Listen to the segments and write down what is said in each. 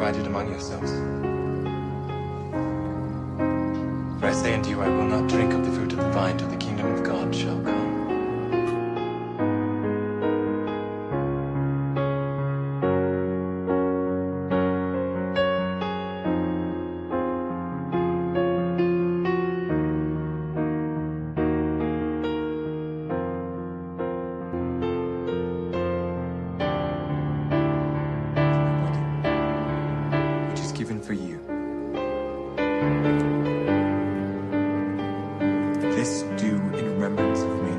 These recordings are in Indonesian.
divided among yourselves. For I say unto you, I will not drink of the fruit of the vine till the kingdom of God shall come. Which is given for you. This do in remembrance of me.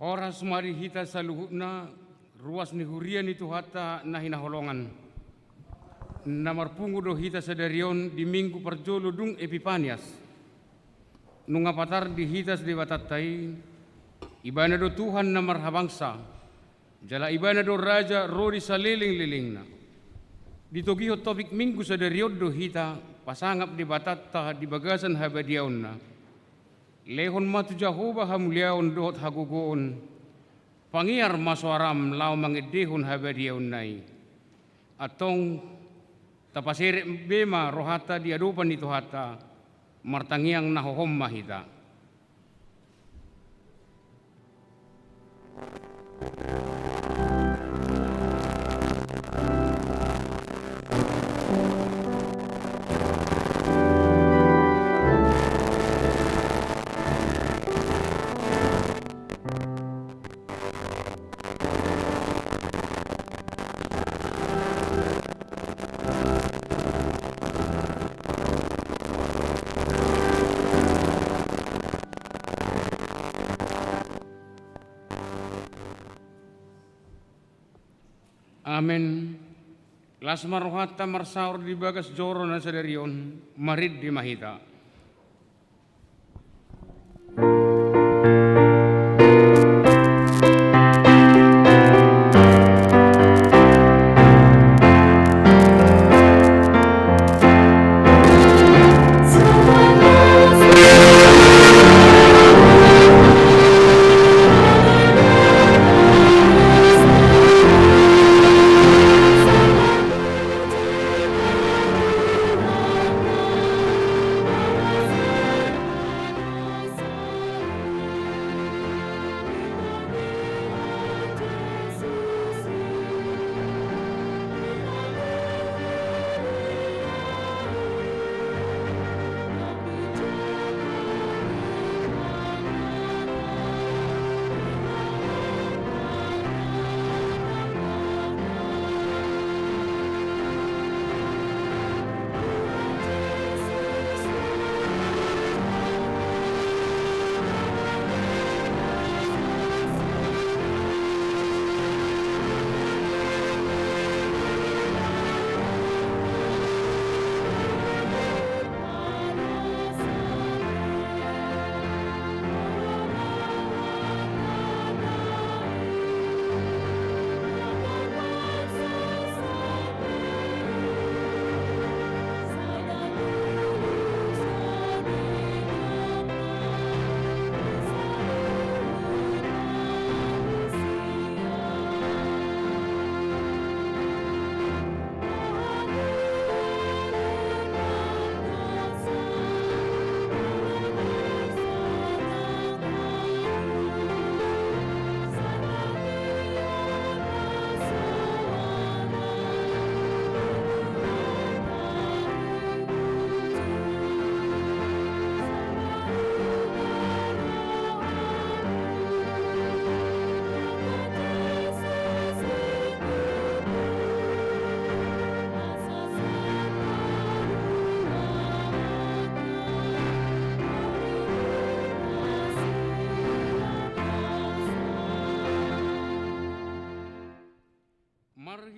Oras mari hita sa luhutna, ruas ni hurian itu hata na hinaholongan. Namarpungu do hita sa darion di minggu perjolo dung Epipanias. Nunga patar di hitas di batatai, ibana do Tuhan na marhabangsa, jala ibana do Raja rodi sa liling-liling na. Ditogiho topik minggu sa darion do hita, pasangap di batata di bagasan habadiaon na. Lehon matu Jahoba hamuliaon dohot hagugoon, pangiar maswaram lau mangedehon habadiaon nai. Atong tapasere bema rohata di adopan itu hata, martangiang nahohom mahita. Amen. Lasma rohata marsaur di bagas joro na sadarion, marid di mahita.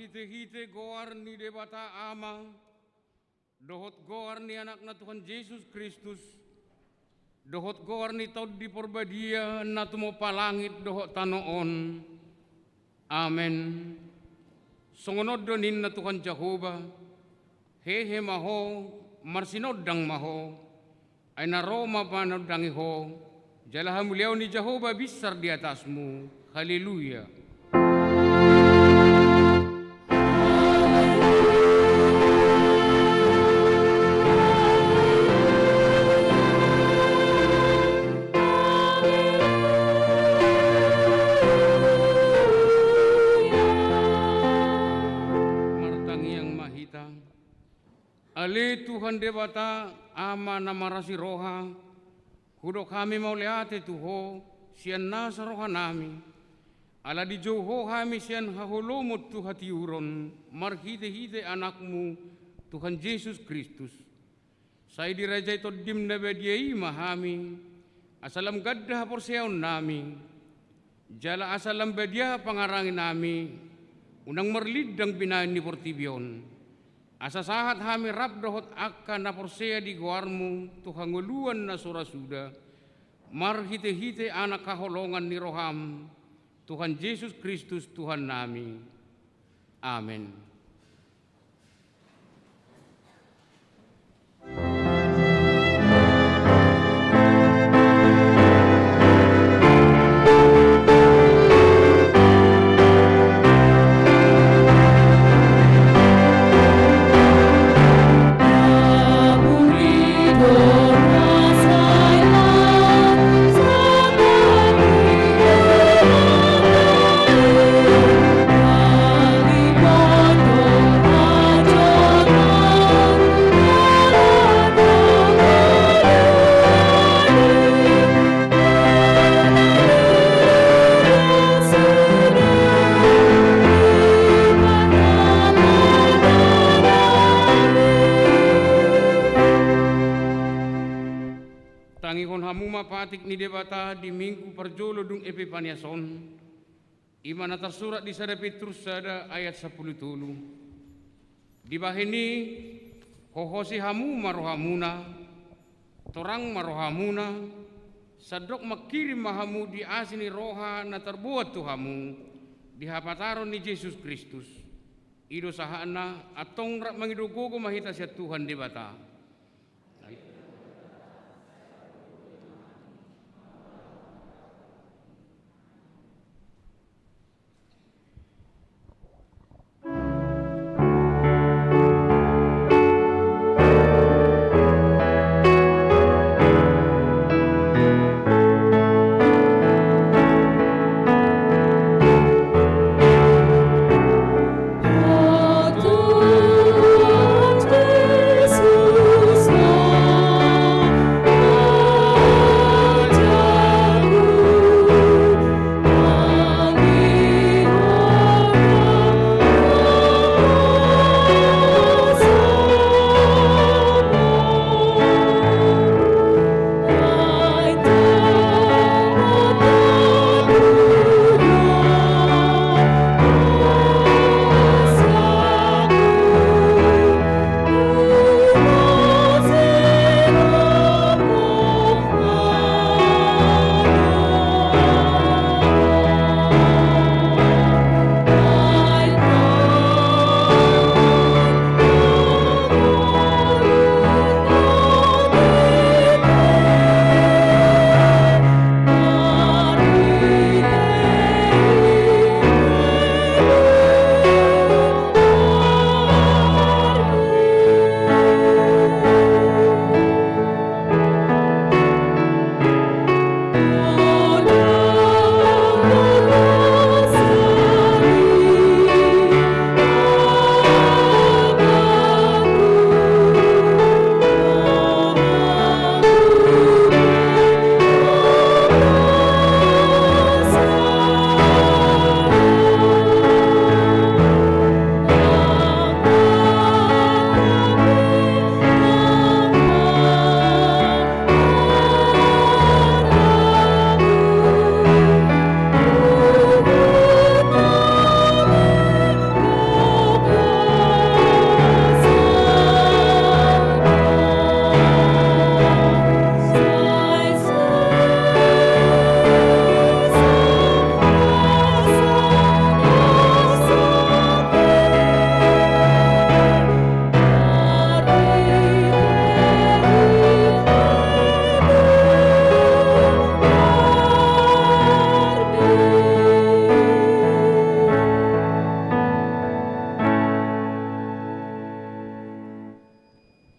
Hite-hite goar ni debata ama, dohot goar ni anak na Tuhan Yesus Kristus, dohot goar ni taud di porbadia na tumo palangit dohot tanoon. Amen. Songonod donin na Tuhan Jehova, hehe maho, marsinodang maho, ay naroma panadangi ho, jalahan muliaw ni Jehova besar di atasmu. Haleluya. Ali Tuhan debata ama namarasi roha, hudok kami mau leate tuho, sian nasa roha nami, ala di joho kami sian hahulumut tu hati uron, marhite-hite anakmu Tuhan Yesus Kristus. Saya dirajai todim nabadiai mahami, asalam gaddah porseon nami, Jala asal lambadia pangarangin nami, unang merlidang binayan ni Portibion. Asa sahat hami rap dohot akka na porsea di guarmu, Tuhan nguluan na surasuda, marhite-hite anak kaholongan ni Roham, Tuhan Yesus Kristus Tuhan nami. Amin. Patik ni debata di minggu perjolo dung Epifaniason, imana tersurat di sada Petrus sada ayat 10 tulu. Di bahini hohosi hamu marohamuna, torang marohamuna, sadok makirim mahamu di asini roha na terbuat tuhamu, di hapataron ni Yesus Kristus. Ido sahana atong rak mangidogogo mahita siya Tuhan debata.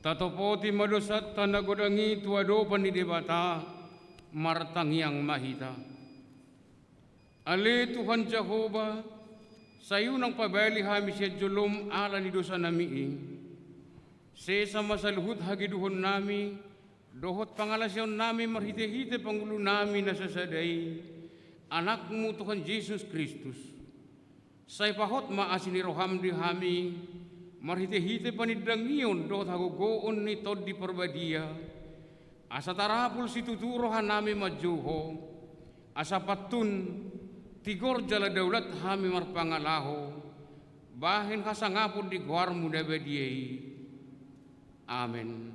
Tatopoti madosat tanagodangi tuado panidebata martangiang mahita. Ale Tuhan Jehovah, sayo nang pabali hami siya julom ala ni dosa nami. Sesa masaluhut hagiduhon nami, dohot pangalasyon nami marhite-hite pangulo nami nasasaday. Anakmu Tuhan Yesus Kristus. Say pahot maasini roham di hami, marhite-hite panidangion dohot hagogoon ni tod di perbadia. Asa tarapul situturohan nami majuho, asa patun tigor jala daulat hami marpangalaho, bahin kasangapun di guarmu dabadiai. Amin.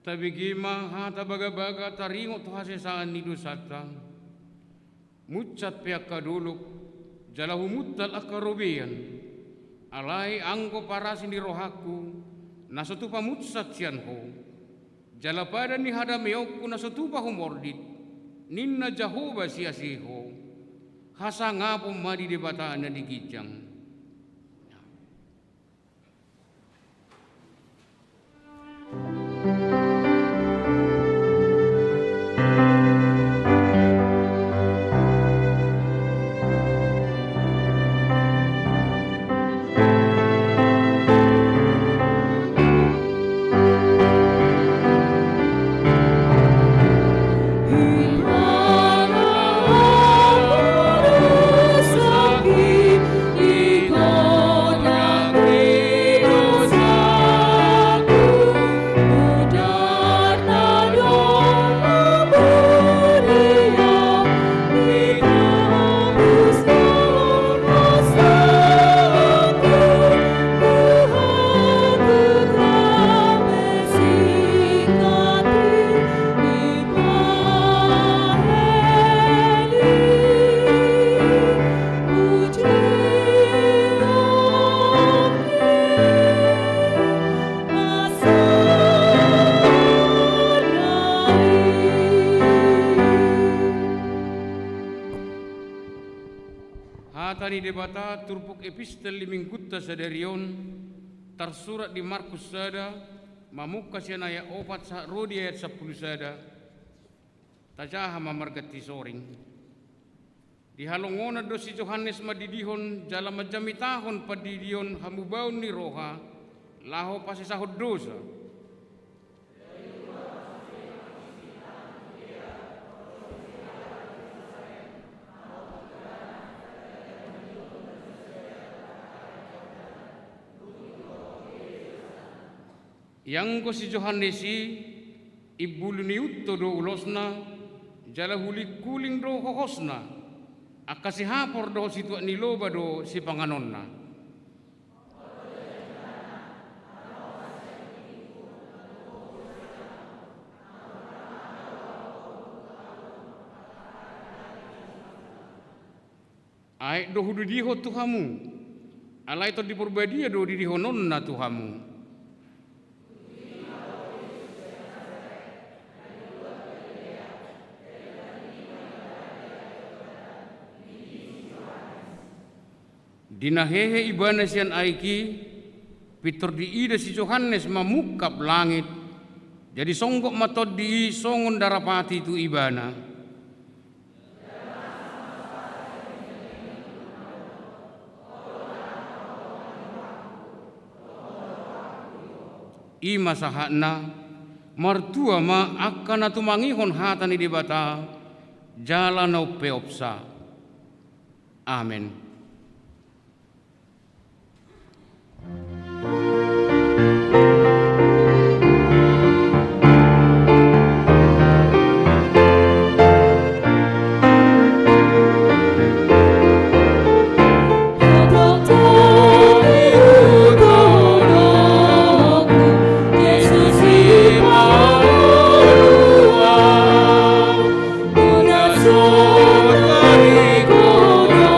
Tabigima hata baga-baga taringo to hasesaan ni dusata. Mucat pihak kaduluk, jalahu mutal akarobian. Alai angko parasin di rohaku, nasatupa mutsat sianho. Jala pada ni hadameoku nasatupa humordit, ninna jahoba siasiho. Hasangapum madi debataan di gijang. Hatani debata turpuk epistel limingkutta sadarion tersurat di Markus sada mamukas yan ayat 4 sa rodi ayat 10 sada tajaha mamargati soring di halongona do si Johannes madidihon jala majamitahon padidion hamubaon ni roha laho pasisahod dosa. Yang ko si Johannesi ibulu niutto do ulosna jala huli kuling do hohosna akasi hapor do si tuak niloba do si panganonna ai do hudu diho tuhamu alai to dipurbadia do didihononna tuhamu. Dina hehe ibana sian aiki pitur di ida si Johannes mamukap langit jadi songgok matod di songon darapati tu ibana ima sahakna martua ma akan atu mangihon hatani debata jalan au peopsa. Amin. Una sola ricordo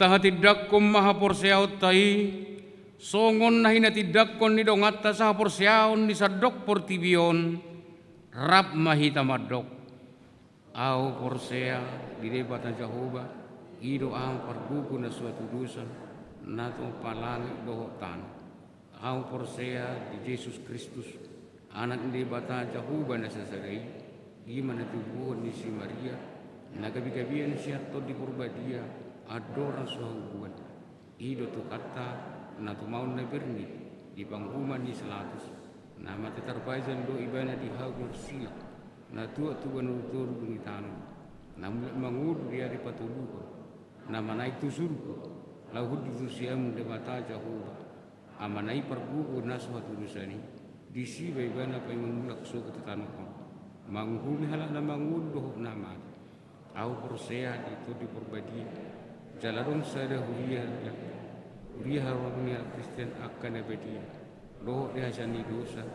tahatidak maha porseaut tai, songon nahi natidakon ni dongatta saha porseaon ni sadok portibion, rap mahi tamadok. Au porsea di debatan Jehovah, ido am parbuku na suatu dosa, nato palangi doho tanah. Au porsea di Yesus Kristus, anak di debatan Jehovah na sasarai, gimana tubuh ni si Maria, nagabi-gabian siya to di purbadia, adoran suhaguan. Ido tu kata na tumaun na berni di panghuman ni selatus. Nama tetarbajan do ibana di hagur sila. Na tua nutur bunitano. Na mangud dia di patuluko. Na manai tu surga. Lahud di siam de mata Jehovah. Amanai perbuku naswa turusani. Di si ibana pa mangulak so ketetano ko. Manghumi halak na mangud doh nama. Au porsea itu di perbadi. Jaladon sada huria harunia Kristen akan abadi. Doh dihasani dosa.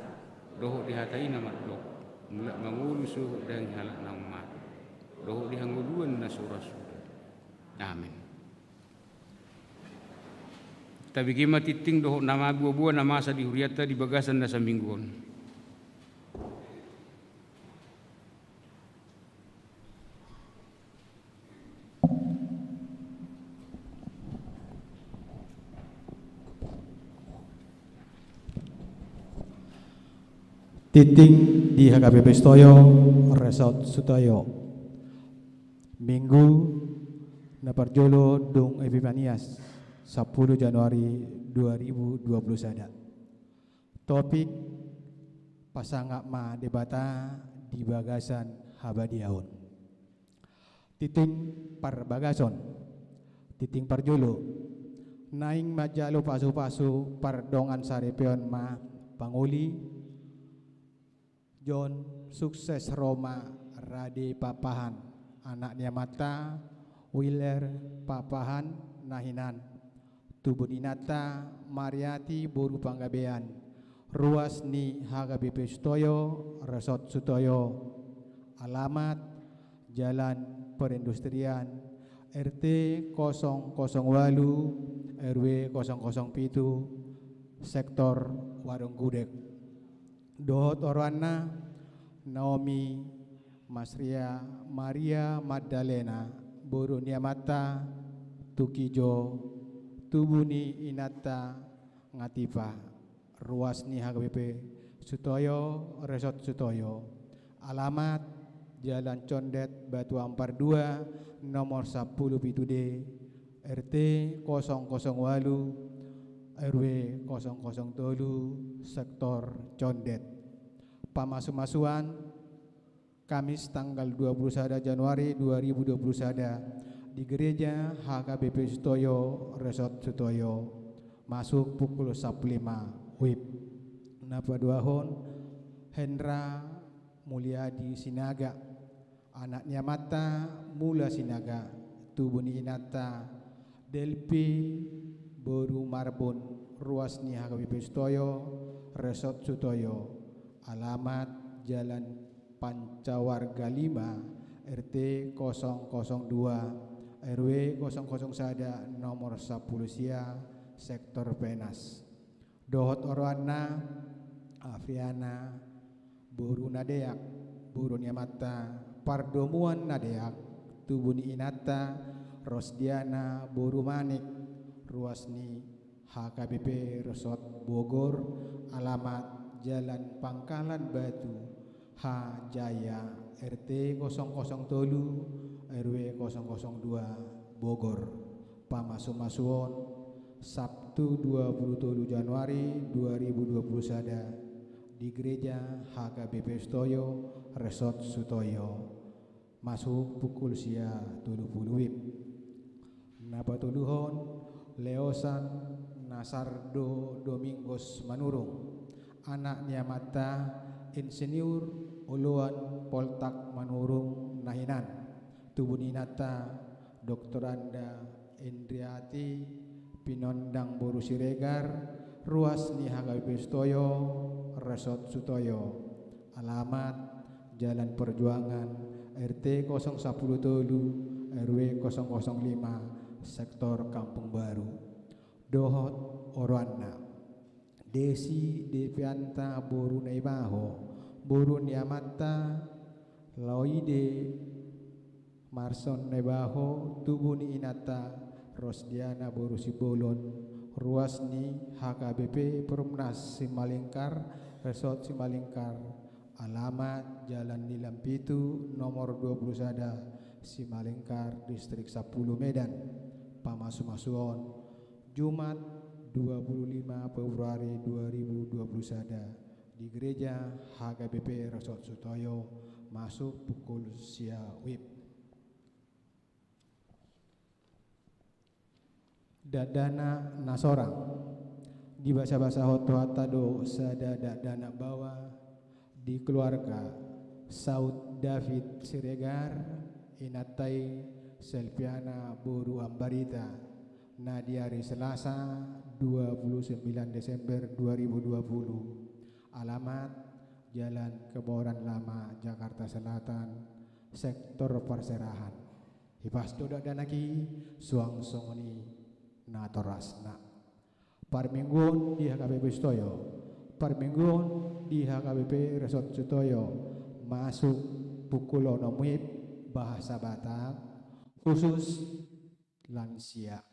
Doh dihatai nama doh. Mulak mangulu suhu dan halak nama. Doh dihanguluan na surah-surah. Amin. Tapi kima titing doh nama buah-buah nama sa di huriata di bagasan na sa mingguan. Titing di HKBP Stoyo, Resort Sutoyo. Minggu na parjolo dong Epifanias 10 Januari 2021. Topik pasangak ma debata di bagasan habadiaon. Titing par bagason, titing parjolo. Naing majalo pasu-pasu par dongan sarepeon ma panguli John Sukses Roma Rade Papahan, anaknya Mata Willer Papahan Nahinan, Tubun Inata Mariati Boru Panggabean, Ruas ni HKBP Sutoyo, Resort Sutoyo, alamat Jalan Perindustrian RT 008 RW 007 Sektor Warung Gudeg. Dohot Orwana Naomi Masria Maria Magdalena Boru Niamata Tukijo Tubuni Inata Ngatipa, Ruas ni HKBP Sutoyo, Resort Sutoyo, alamat Jalan Condet Batu Ampar 2 nomor 10 P2D RT 008 RW 007 Sektor Condet. Pamasu-masuan Kamis tanggal 21 Januari 2021 di Gereja HKBP Sutoyo, Resort Sutoyo. Masuk pukul 15 WIB. Napa duahon Hendra Mulyadi Sinaga, anaknya Mata Mula Sinaga, Tubuni Inata Delpi Boru Marbon, Ruas ni HKBP Sutoyo, Resort Sutoyo, alamat Jalan Pancawarga 5 RT 002 RW 001 nomor 10 Sia Sektor Penas. Dohot Orwana Afiana Boru Nadeak, Boru Niamata Pardomuan Nadeak, Tubuni Inata Rosdiana Boru Manik, Ruasni HKBP Resort Bogor, alamat Jalan Pangkalan Batu H Jaya RT 007 RW 002 Bogor. Pamasu-masuon Sabtu 27 Januari 2021 di Gereja HKBP Sutoyo, Resort Sutoyo. Masuk pukul sia 30 WIB. Napatuluhon Leosan Nasardo Domingos Manurung, anaknya Mata Insinyur Uluan Poltak Manurung Nahinan, Tubuninata Dr. Anda Indriati Pinondang Boru Siregar, Ruas ni HKBP Sutoyo, Resort Sutoyo, alamat Jalan Perjuangan RT 010 RW 005 sektor Kampung Baru. Dohot Orwana, Desi Devianta Boru Naibaho, Boru Niamata, Loide Marson Naibaho, Tubuni Inata, Rosdiana Boru Sibolon, Ruasni HKBP Perumnas Simalingkar, Resort Simalingkar, alamat Jalan Nilampitu nomor 21 Simalingkar, Distrik 10 Medan, Pamasumasuon, Jumat 25 Februari 2021 di Gereja HKBP Resort Sutoyo, masuk pukul sia wib. Dadana Nasorang di bahasa Hotohata do sada dadana bawa di keluarga Saud David Siregar Inatai Selpiana Boru Ambarita na di hari Selasa 29 Desember 2020. Alamat Jalan Keboran Lama, Jakarta Selatan, Sektor Perserahan. Hipas dodak danaki suang songoni natorasna. Parminggun di HKBP Sutoyo, Parminggun di HKBP Resort Sutoyo, masuk pukul onomwib bahasa Batak khusus lansia.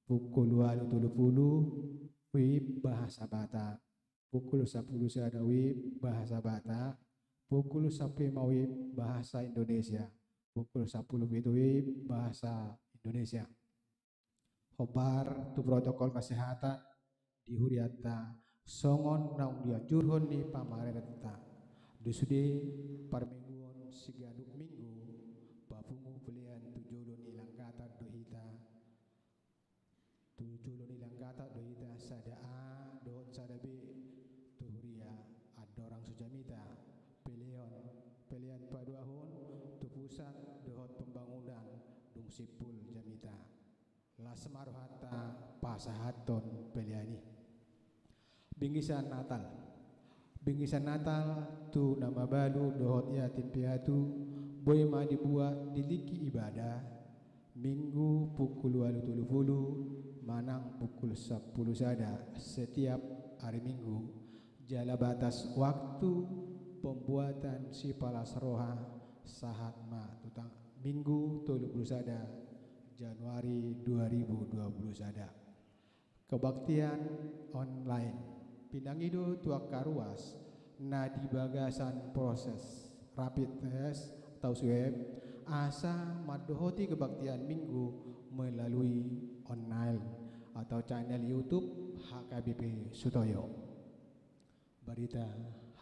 Pukul 20.30 wib bahasa Batak, pukul 10 ada wib bahasa Batak, pukul 10 wib bahasa Indonesia, pukul 10 wib bahasa Indonesia. Hobar tu protokol kesehatan di Huriata songon naung dianjurhon di pamarenta disude parmingguon sigaluk minggu bapungu pelian tujulun ilang kata dohita sada A dot sada B tuhuria ada orang sujamita pelian paduahun tu pusat dohot pembangunan dung sipul jamita la semaruhata pasahaton peliani. Bingkisan Natal tu nama balu dohot yatim piatu boy ma dibuat diliki ibadah Minggu pukul 20.30 manang pukul 10 sada setiap hari Minggu. Jala batas waktu pembuatan si palas roha sahat ma tutang Minggu 30 sada Januari 2020 sada. Kebaktian online pinangido tuak karuas na di bagasan proses rapid test atau swab asa madohoti kebaktian minggu melalui online atau channel YouTube HKBP Sutoyo. Barita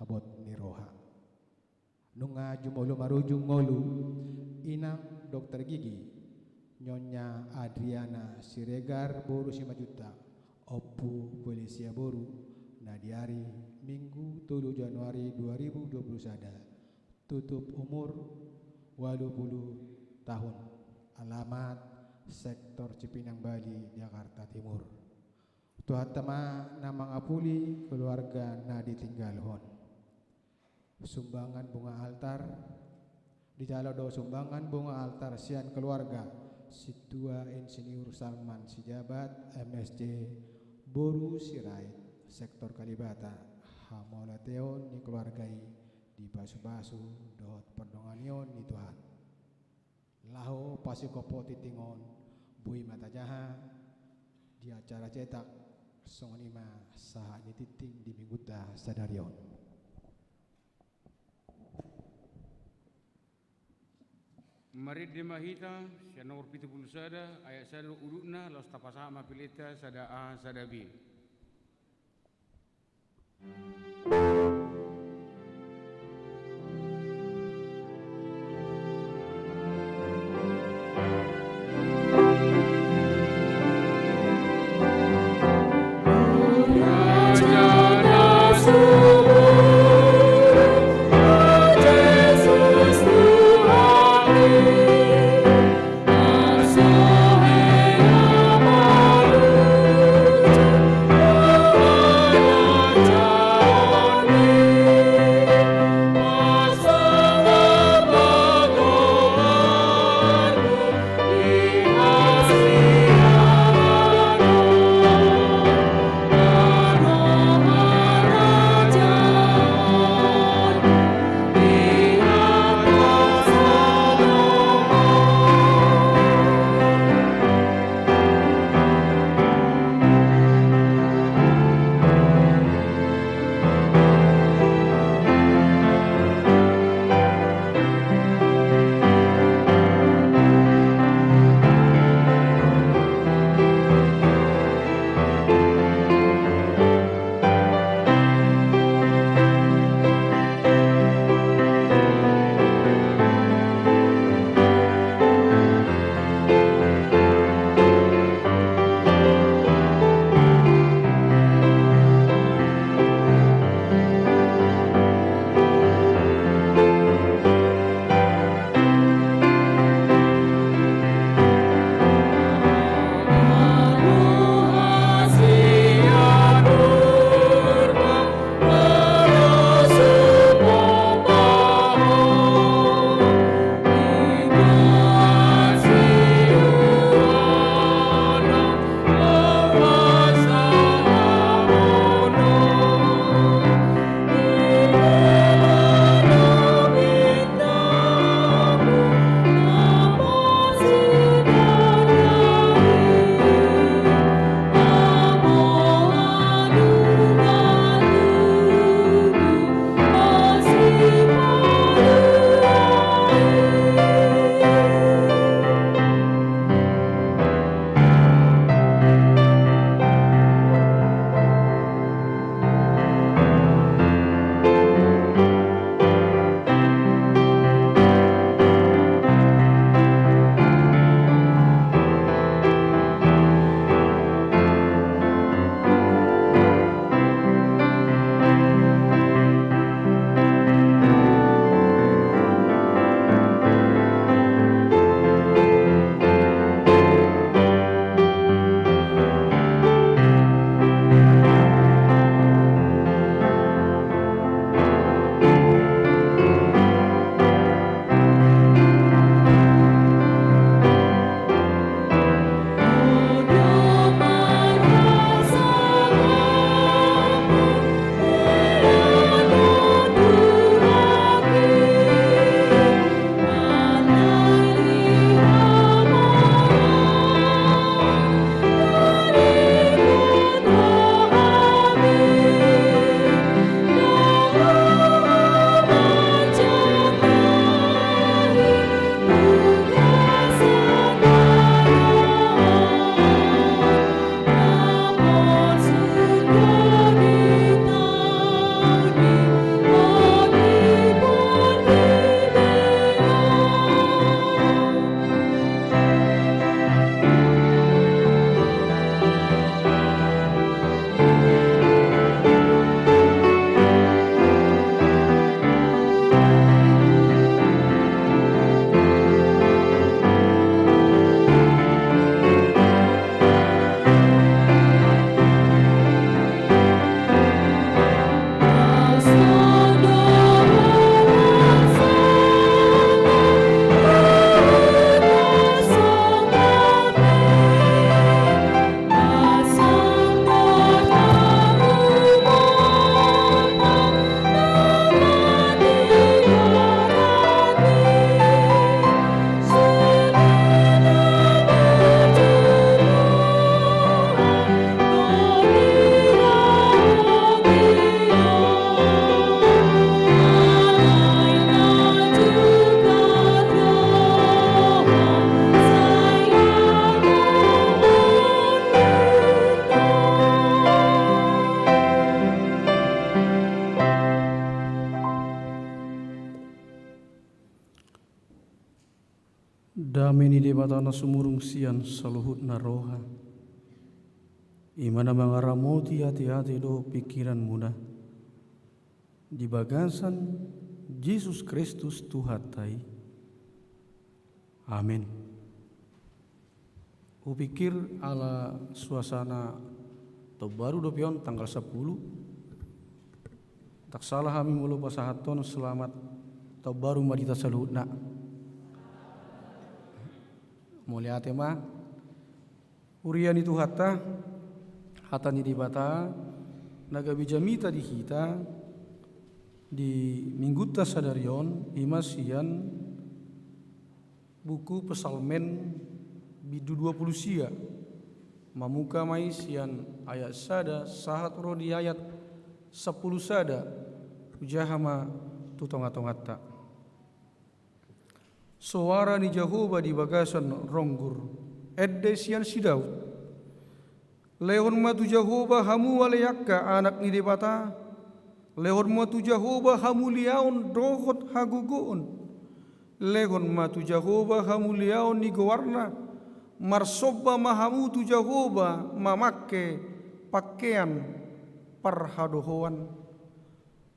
habot niroha. Nunga jumolo marujung ngolu inang dokter gigi Nyonya Adriana Siregar Boru 5 juta Oppu Polisia Boru na di hari Minggu 7 Januari 2021 tutup umur 20 tahun. Alamat Sektor Cipinang Bali, Jakarta Timur. Tuhatama nama ngapuli keluarga na ditinggalhon. Sumbangan bunga altar dicalo do sumbangan bunga altar sian keluarga Situa Insinyur Salman Sijabat MSc Boru Sirait Sektor Kalibata Hamolateon ni keluargai di basu-basu dot perdonganion ni Tuhan. Laho pasikopo titingon bui mata jaha di acara cetak songonima saha titing di mingguta sadarion. Marit de mahita siya nomor 70 sada ayat sada urutna los tapasama pilita sada A sada B. batana sumurung sian saluhut naroha. Imana mangaramoti hati-hati do pikiran muda. Di bagasan Yesus Kristus Tuhatai. Amin. Upikir ala suasana baru dopion tanggal 10. Tak salah kami mulu pasahaton selamat baru madita saluhutna. Mulia tema urian itu hata ni di bata naga bijamita di kita di mingguta sadarion imasian buku pesalmen bidu 20 sia mamuka mai sian ayat sada sahat ro di ayat 10 sada ujahama tutonga-tongata. Suara ni Jehovah di bagasan ronggur edde sian sidau lehon matu Jehovah hamu waleyakka anak ni debata lehon matu Jehovah hamu liaon dohot hagugoon lehon matu Jehovah hamu liaon ni gowarna marsoba mahamu tu Jehovah mamakke pakaian parhadohoan.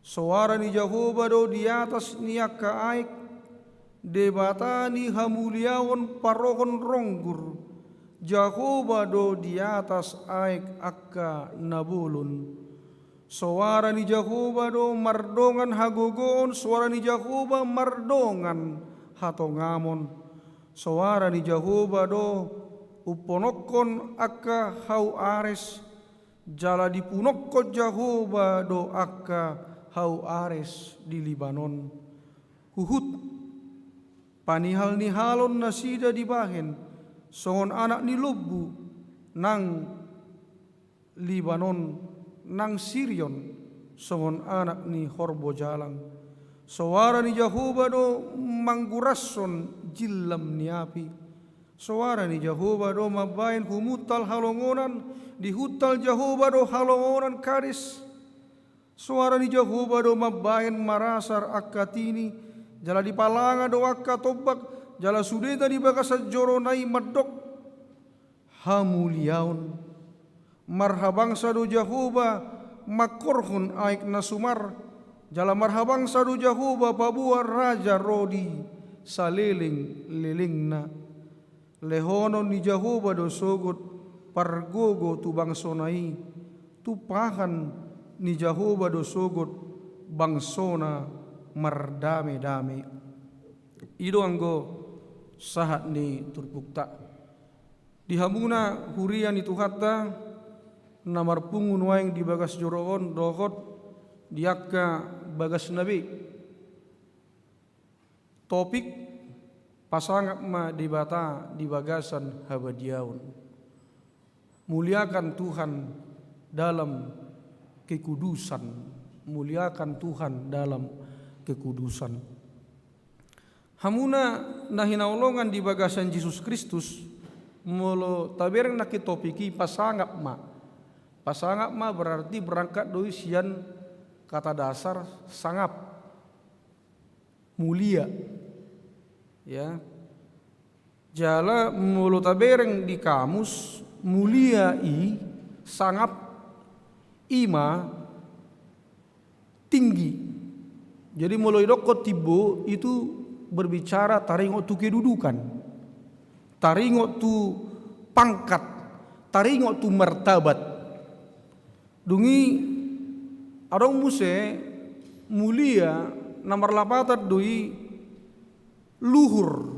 Suara ni Jehovah do di atas niaka aik debatani hamuliawan parohon ronggur Jehovah do di atas aik akka nabulun. Suara ni Jehovah do mardongan hagogon, suara ni Jehovah mardongan hatongamon. Suara ni Jehovah do uponokon akka hau ares, jala dipunokko Jehovah do akka hau ares di Libanon. Huhut panihal nihalon nasida di bahen, songon anak ni lubu nang Libanon nang Sirion, songon anak ni horbo jalang. Suara ni Jehovah do manggurason jilam ni api. Suara ni Jehovah do mabain humutal halongonan, di hutal Jehovah do halongonan kadis. Suara ni Jehovah do mabain marasar akatini, jala di palanga do akka tobak, jala sudeta di bakasa joronai madok. Hamuliaun marhabangsa do Jehovah makorhun aik nasumar, jala marhabangsa do Jehovah pabuar raja rodi saliling lilingna. Lehonon ni Jehovah do sogot pargogo tu bangsonai, tu pahan ni Jehovah do sogot bangsona mardame-dame. Ido anggo sahat ni turpukta. Dihamuna hurian itu hatta namar pungun waing di bagas joroon dohot diakka bagas nabi. Topik pasangat ma dibata di bagasan habadiaun. Muliakan Tuhan dalam kekudusan, muliakan Tuhan dalam kekudusan. Hamuna nahinaulongan di bagasan Yesus Kristus molo tabereng naki topiki pasangap ma. Pasangap ma berarti berangkat dari sian kata dasar sangap, mulia. Ya. Jala molo tabereng di kamus mulia i sangap ima tinggi. Jadi mulai doko tibo itu berbicara taringo tu kedudukan, taringo tu pangkat, taringo tu martabat. Dungi adong muse mulia nomor lapatat doi luhur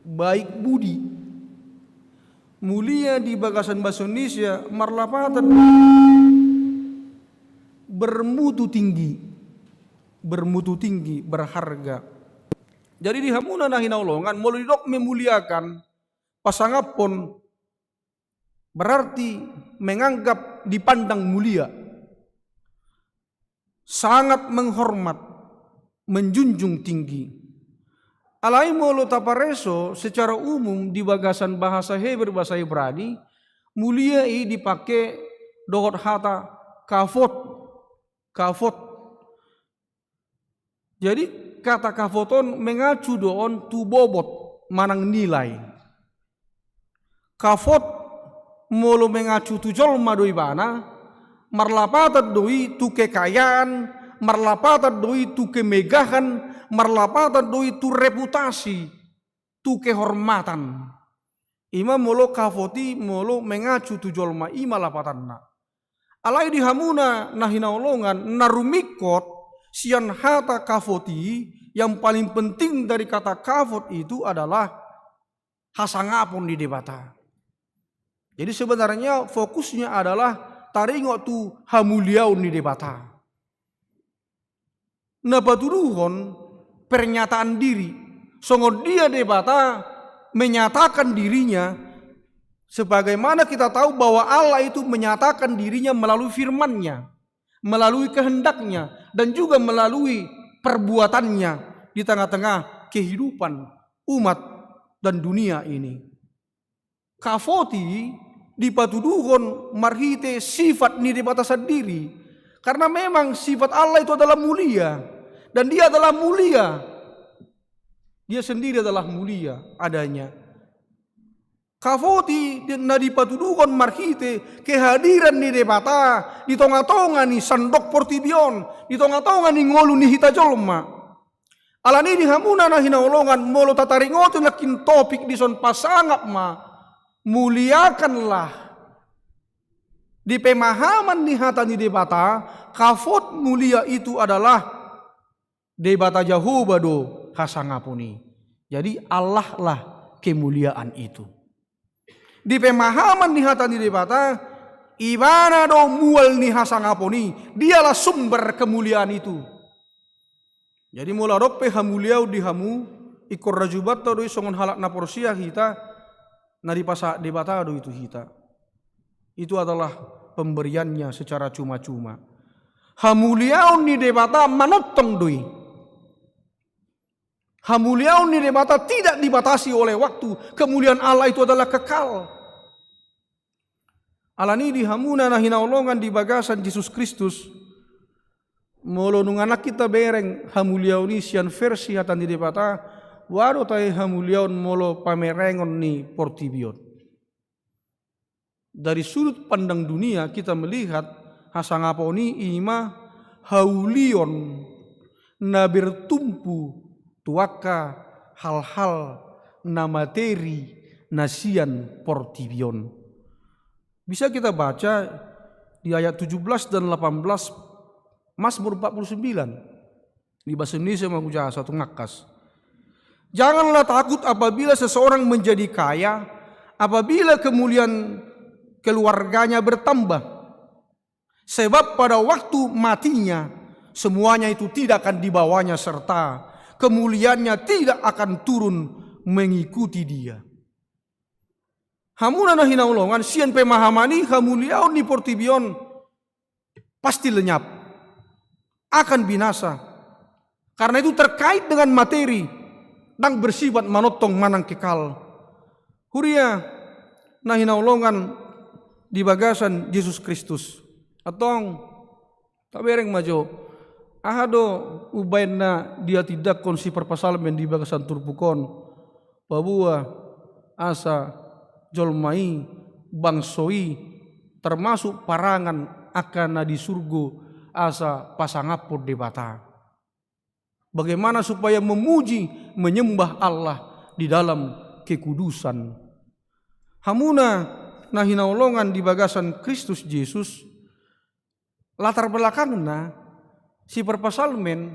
baik budi. Mulia di bagasan bahasa Indonesia marlapatan bermutu tinggi, berharga. Jadi di hamuna nahinaulongan mulai dok memuliakan pasangapon berarti menganggap dipandang mulia, sangat menghormat, menjunjung tinggi. Alai molo tapareso secara umum di bagasan bahasa Hebrew bahasa Ibrani mulia i dipakai dohot hata kafot. Jadi kata kafoton mengacu doon tu bobot manang nilai. kafot molo mengacu tu jolma doi bana, marlapatat doi tu kekayaan, marlapatat doi tu kemegahan, marlapatat doi tu reputasi, tu kehormatan. Ima molo kafoti molo mengacu tu jolma ima lapatanna. Alai di hamuna nahinaolongan narumikot sian hata kafoti, yang paling penting dari kata kafot itu adalah hasangapon di debata. Jadi sebenarnya fokusnya adalah taringo tu hamuliaun di debata. Napatuduhon pernyataan diri. Songo dia debata menyatakan dirinya, sebagaimana kita tahu bahwa Allah itu menyatakan dirinya melalui firman-Nya, melalui kehendaknya, dan juga melalui perbuatannya di tengah-tengah kehidupan umat dan dunia ini. Kafoti dipatuduhon marhite sifat ni debata sendiri, karena memang sifat Allah itu adalah mulia, dan dia adalah mulia. Dia sendiri adalah mulia adanya. Kafoti na dipatuduhon marhite kehadiran ni debata di tonga-tonga ni sandok portibion, di tonga-tonga ni ngolu ni hita jolma. Alani di hamuna na hinaolongan molo tataringotin lakin topik di son pasangap ma, muliakanlah di pemahaman ni hata ni debata. Kafot mulia itu adalah debata Jahoba do hasangapuni. Jadi Allah lah kemuliaan itu. Di pemahaman ni hata ni debata, ibana do mual ni hasangapuni, dialah sumber kemuliaan itu. Jadi mula rope hamuliau di hamu ikor rajubat do songon halak na porsia hita na di pasa debata do itu hita. Itu adalah pemberiannya secara cuma-cuma. Hamuliau ni debata manotong doi. Hamuliau ni debata tidak dibatasi oleh waktu. Kemuliaan Allah itu adalah kekal. Alani di hamuna na hinaolongan di bagasan Yesus Kristus. Molo nung anak kita bereng hamuliau ni sian versi hatan di debata. Waro tay hamuliaun molo pamerengon ni portibion. Dari sudut pandang dunia kita melihat hasangaponi ima haulion na bertumpu tuaka hal-hal na materi nasian portibion. Bisa kita baca di ayat 17 dan 18 Mazmur 49. Di bahasa Indonesia mengucapkan satu ngakas. Janganlah takut apabila seseorang menjadi kaya, apabila kemuliaan keluarganya bertambah. Sebab pada waktu matinya semuanya itu tidak akan dibawanya serta kemuliaannya tidak akan turun mengikuti dia. Hamuna na hinaulongan sian pemahamani hamuliaun ni portibion pasti lenyap, akan binasa. Karena itu terkait dengan materi dan bersifat manotong manang kekal. Huria na hinaulongan di bagasan Yesus Kristus. Atong tabereng majo ahado ubain na dia tidak konsi perpasalmen di bagasan turpukon babua asa jolmai bangsoi termasuk parangan akan di surgo asa pasangapur debata. Bagaimana supaya memuji menyembah Allah di dalam kekudusan. Hamuna na hinaulongan di bagasan Kristus Yesus latar belakangna si perpasalmen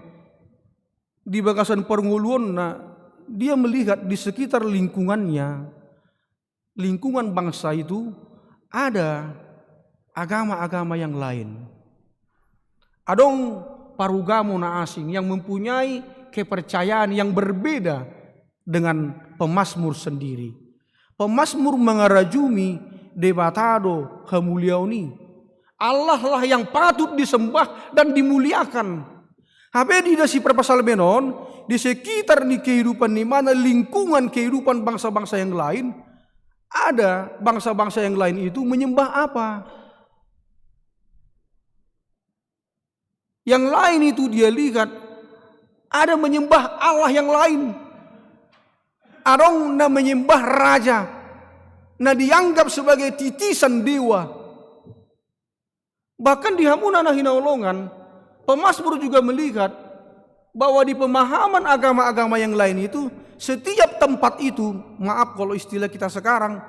di bagasan pernguluanna dia melihat di sekitar lingkungannya, lingkungan bangsa itu ada agama-agama yang lain. Adong parugamo na asing yang mempunyai kepercayaan yang berbeda dengan pemazmur sendiri. Pemazmur mengarajumi debatado hamuliauni. Allah lah yang patut disembah dan dimuliakan. Habe di si perpasalmenon di sekitar ni kehidupan di mana lingkungan kehidupan bangsa-bangsa yang lain, ada bangsa-bangsa yang lain itu menyembah apa? Yang lain itu dia lihat ada menyembah Allah yang lain. Adong na menyembah raja, Nah dianggap sebagai titisan dewa. Bahkan di Hamunana Hinaulongan, pemazmur juga melihat bahwa di pemahaman agama-agama yang lain itu, setiap tempat itu, maaf kalau istilah kita sekarang,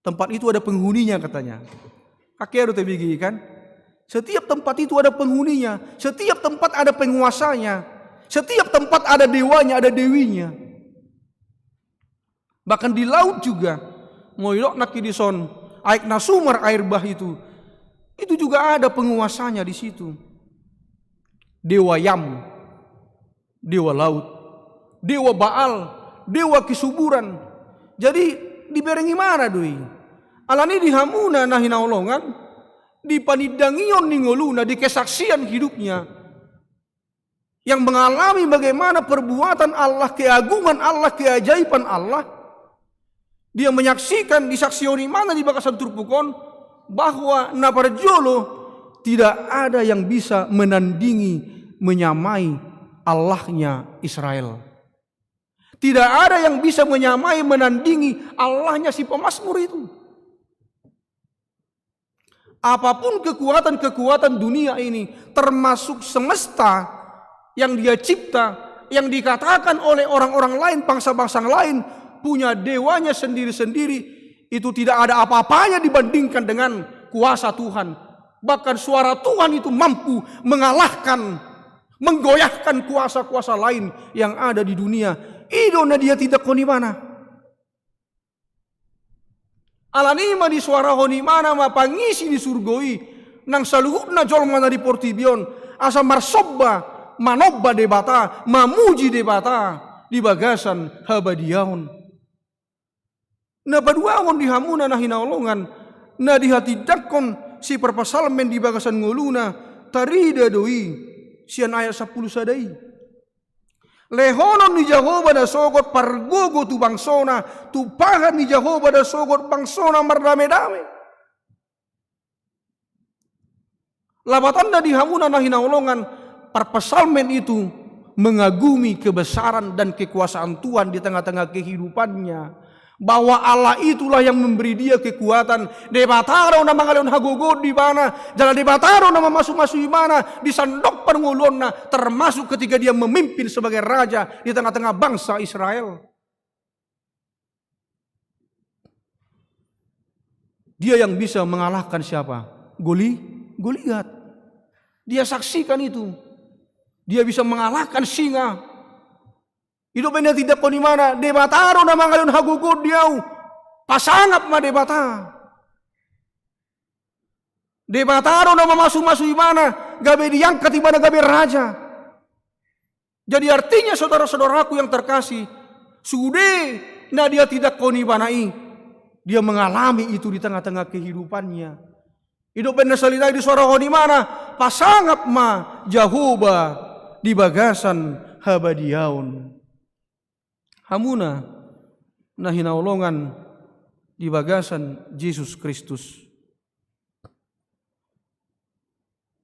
tempat itu ada penghuninya katanya. Kakek harus tebigi kan? Setiap tempat itu ada penghuninya, setiap tempat ada penguasanya, setiap tempat ada dewanya, ada dewinya. Bahkan di laut juga, moilok nakidison, aik nasumar air bah itu juga ada penguasanya di situ. Dewa Yam, dewa laut, dewa Baal, dewa kesuburan. Jadi diberengi mana doi? Alani di Hamunana Hinaulongan, di panidangion ningoluna, di kesaksian hidupnya, yang mengalami bagaimana perbuatan Allah, keagungan Allah, keajaiban Allah. Dia menyaksikan, disaksioni mana di Bakasan Turpukon, bahwa Naparjolo tidak ada yang bisa menandingi, menyamai Allahnya Israel. Tidak ada yang bisa menyamai, menandingi Allahnya si pemazmur itu. Apapun kekuatan-kekuatan dunia ini, termasuk semesta yang dia cipta, yang dikatakan oleh orang-orang lain, bangsa-bangsa lain, punya dewanya sendiri-sendiri, itu tidak ada apa-apanya dibandingkan dengan kuasa Tuhan. Bahkan suara Tuhan itu mampu mengalahkan, menggoyahkan kuasa-kuasa lain yang ada di dunia. Idona dia tidak koni mana. Alanima di suara honi mana ma pangisi di surgoi nang saluhutna jolmana di portibion asa marsobba manobba debata mamuji debata di bagasan habadiaon. Na paduangon di Hamunana Hinaulongan na di hati dakon si perpasalmen di bagasan ngoluna tarida doi sian ayat 10 sadai. Lehonon ni Jehovah da sogot pargogo tu bangsona, tu pahan ni Jehovah da sogot bangsona mardame-dame. Labatan da di Hamunana Hinaulongan, perpasalmen itu mengagumi kebesaran dan kekuasaan Tuhan di tengah-tengah kehidupannya. Bahwa Allah itulah yang memberi dia kekuatan. Debataro na mangalon hagogod di mana, jalan debataro na masuk-masuk di mana, di sandok pangulonna, termasuk ketika dia memimpin sebagai raja di tengah-tengah bangsa Israel. Dia yang bisa mengalahkan siapa? Goliat. Dia saksikan itu. Dia bisa mengalahkan singa. Hidup ini tidak kau di mana, debataro na mangalon hagugod diau, pasangap ma debata. Debataro na masuk-masuk di mana, gabe diangkat di mana gabe raja. Jadi artinya saudara-saudaraku yang terkasih, sudah na dia tidak kau di manai, dia mengalami itu di tengah-tengah kehidupannya. Hidup ini salidai di suara kau di mana, pasangap ma Jehovah di bagasan habadiaun. Hamuna na Hinaulongan di bagasan Yesus Kristus.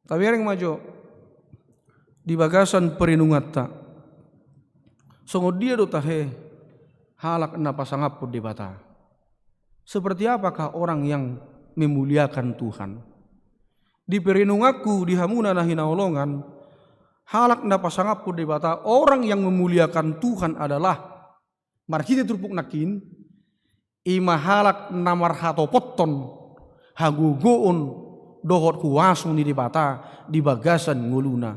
Tawiring majo di bagasan perinungatta. Songod dia do tahe halak na pasangapod di bata. Seperti apakah orang yang memuliakan Tuhan? Di perinungaku di Hamuna na Hinaulongan, halak na pasangapod di bata, orang yang memuliakan Tuhan adalah markite turpuk nakin ima halak namar hatopotton hagugoon dohot kuasung di debata di bagasan nguluna.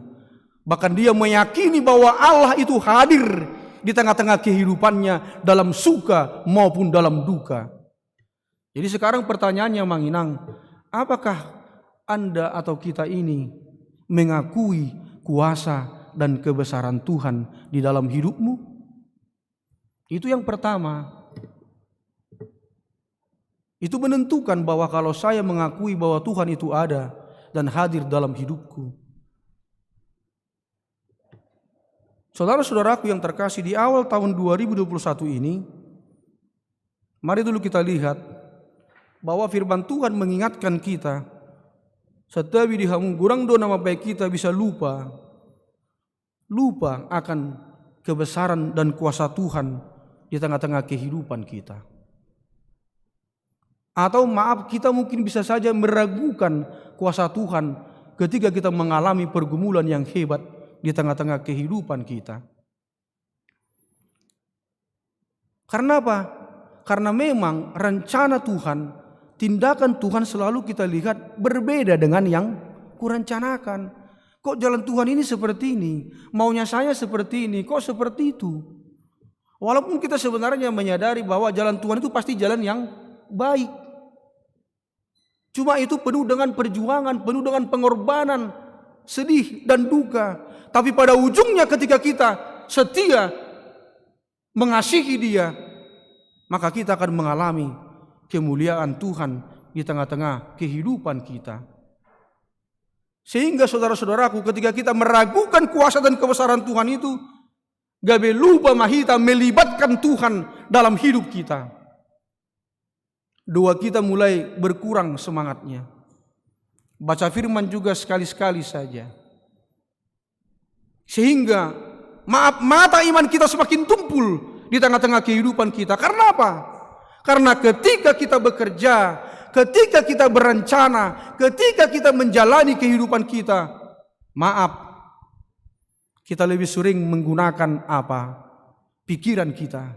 Bahkan dia meyakini bahwa Allah itu hadir di tengah-tengah kehidupannya dalam suka maupun dalam duka. Jadi sekarang pertanyaannya Manginang, apakah Anda atau kita ini mengakui kuasa dan kebesaran Tuhan di dalam hidupmu? Itu yang pertama. Itu menentukan bahwa kalau saya mengakui bahwa Tuhan itu ada dan hadir dalam hidupku. Saudara-saudaraku yang terkasih, di awal tahun 2021 ini, mari dulu kita lihat bahwa firman Tuhan mengingatkan kita, setabi di hamungurang do nama baik kita bisa lupa akan kebesaran dan kuasa Tuhan di tengah-tengah kehidupan kita. Atau maaf, kita mungkin bisa saja meragukan kuasa Tuhan ketika kita mengalami pergumulan yang hebat di tengah-tengah kehidupan kita. Karena apa? Karena memang rencana Tuhan, tindakan Tuhan selalu kita lihat berbeda dengan yang kurencanakan. Kok jalan Tuhan ini seperti ini? Maunya saya seperti ini, kok seperti itu? Walaupun kita sebenarnya menyadari bahwa jalan Tuhan itu pasti jalan yang baik. Cuma itu penuh dengan perjuangan, penuh dengan pengorbanan, sedih dan duka. Tapi pada ujungnya ketika kita setia mengasihi Dia, maka kita akan mengalami kemuliaan Tuhan di tengah-tengah kehidupan kita. Sehingga saudara-saudaraku, ketika kita meragukan kuasa dan kebesaran Tuhan itu, gak lupa mahita melibatkan Tuhan dalam hidup kita. Doa kita mulai berkurang semangatnya. Baca firman juga sekali-sekali saja. Sehingga mata iman kita semakin tumpul di tengah-tengah kehidupan kita. Karena apa? Karena ketika kita bekerja, ketika kita berencana, ketika kita menjalani kehidupan kita, kita lebih sering menggunakan apa? Pikiran kita.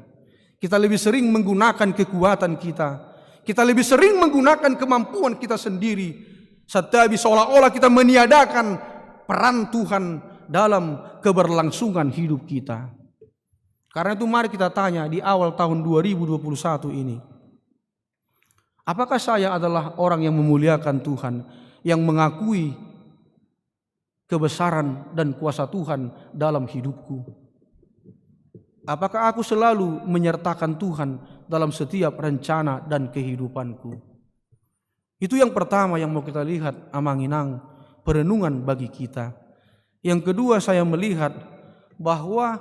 Kita lebih sering menggunakan kekuatan kita. Kita lebih sering menggunakan kemampuan kita sendiri. Tetapi seolah-olah kita meniadakan peran Tuhan dalam keberlangsungan hidup kita. Karena itu mari kita tanya di awal tahun 2021 ini. Apakah saya adalah orang yang memuliakan Tuhan, yang mengakui kebesaran dan kuasa Tuhan dalam hidupku? Apakah aku selalu menyertakan Tuhan dalam setiap rencana dan kehidupanku? Itu yang pertama yang mau kita lihat, amanginang, perenungan bagi kita. Yang kedua, saya melihat bahwa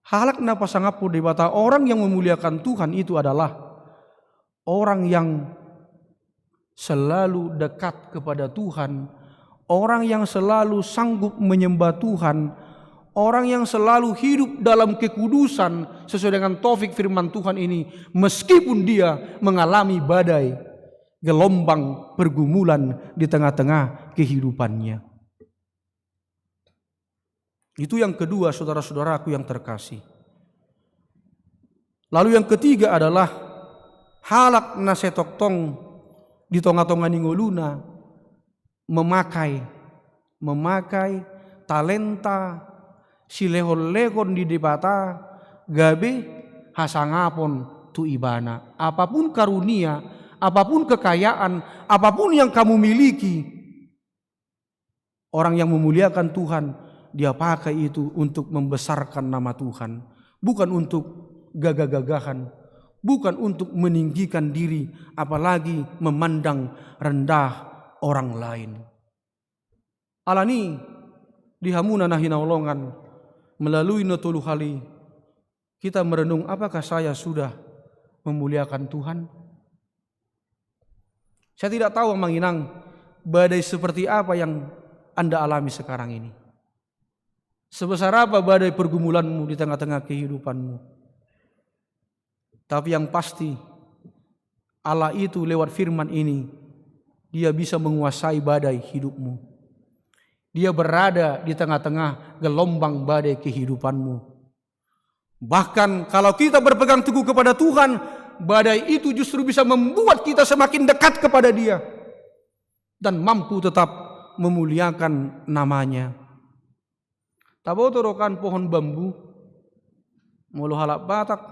halakna pasangapu debata, orang yang memuliakan Tuhan itu adalah orang yang selalu dekat kepada Tuhan, orang yang selalu sanggup menyembah Tuhan, orang yang selalu hidup dalam kekudusan sesuai dengan taufik firman Tuhan ini, meskipun dia mengalami badai, gelombang pergumulan di tengah-tengah kehidupannya. Itu yang kedua, saudara-saudaraku yang terkasih. Lalu yang ketiga adalah halak nasetoktong di tonga-tonga ningoluna, memakai talenta silehon-lehon di debata gabe hasangapon tu ibana. Apapun karunia, apapun kekayaan, apapun yang kamu miliki, orang yang memuliakan Tuhan, dia pakai itu untuk membesarkan nama Tuhan, bukan untuk gagah-gagahan, bukan untuk meninggikan diri, apalagi memandang rendah orang lain. Alani dihamuna nahinaolongan melalui notulu hali kita merenung, apakah saya sudah memuliakan Tuhan? Saya tidak tahu manginang badai seperti apa yang Anda alami sekarang ini. Sebesar apa badai pergumulanmu di tengah-tengah kehidupanmu. Tapi yang pasti Allah itu lewat firman ini, Dia bisa menguasai badai hidupmu. Dia berada di tengah-tengah gelombang badai kehidupanmu. Bahkan kalau kita berpegang teguh kepada Tuhan, badai itu justru bisa membuat kita semakin dekat kepada Dia dan mampu tetap memuliakan namanya. Tabotorokan pohon bambu, mulu halak batak,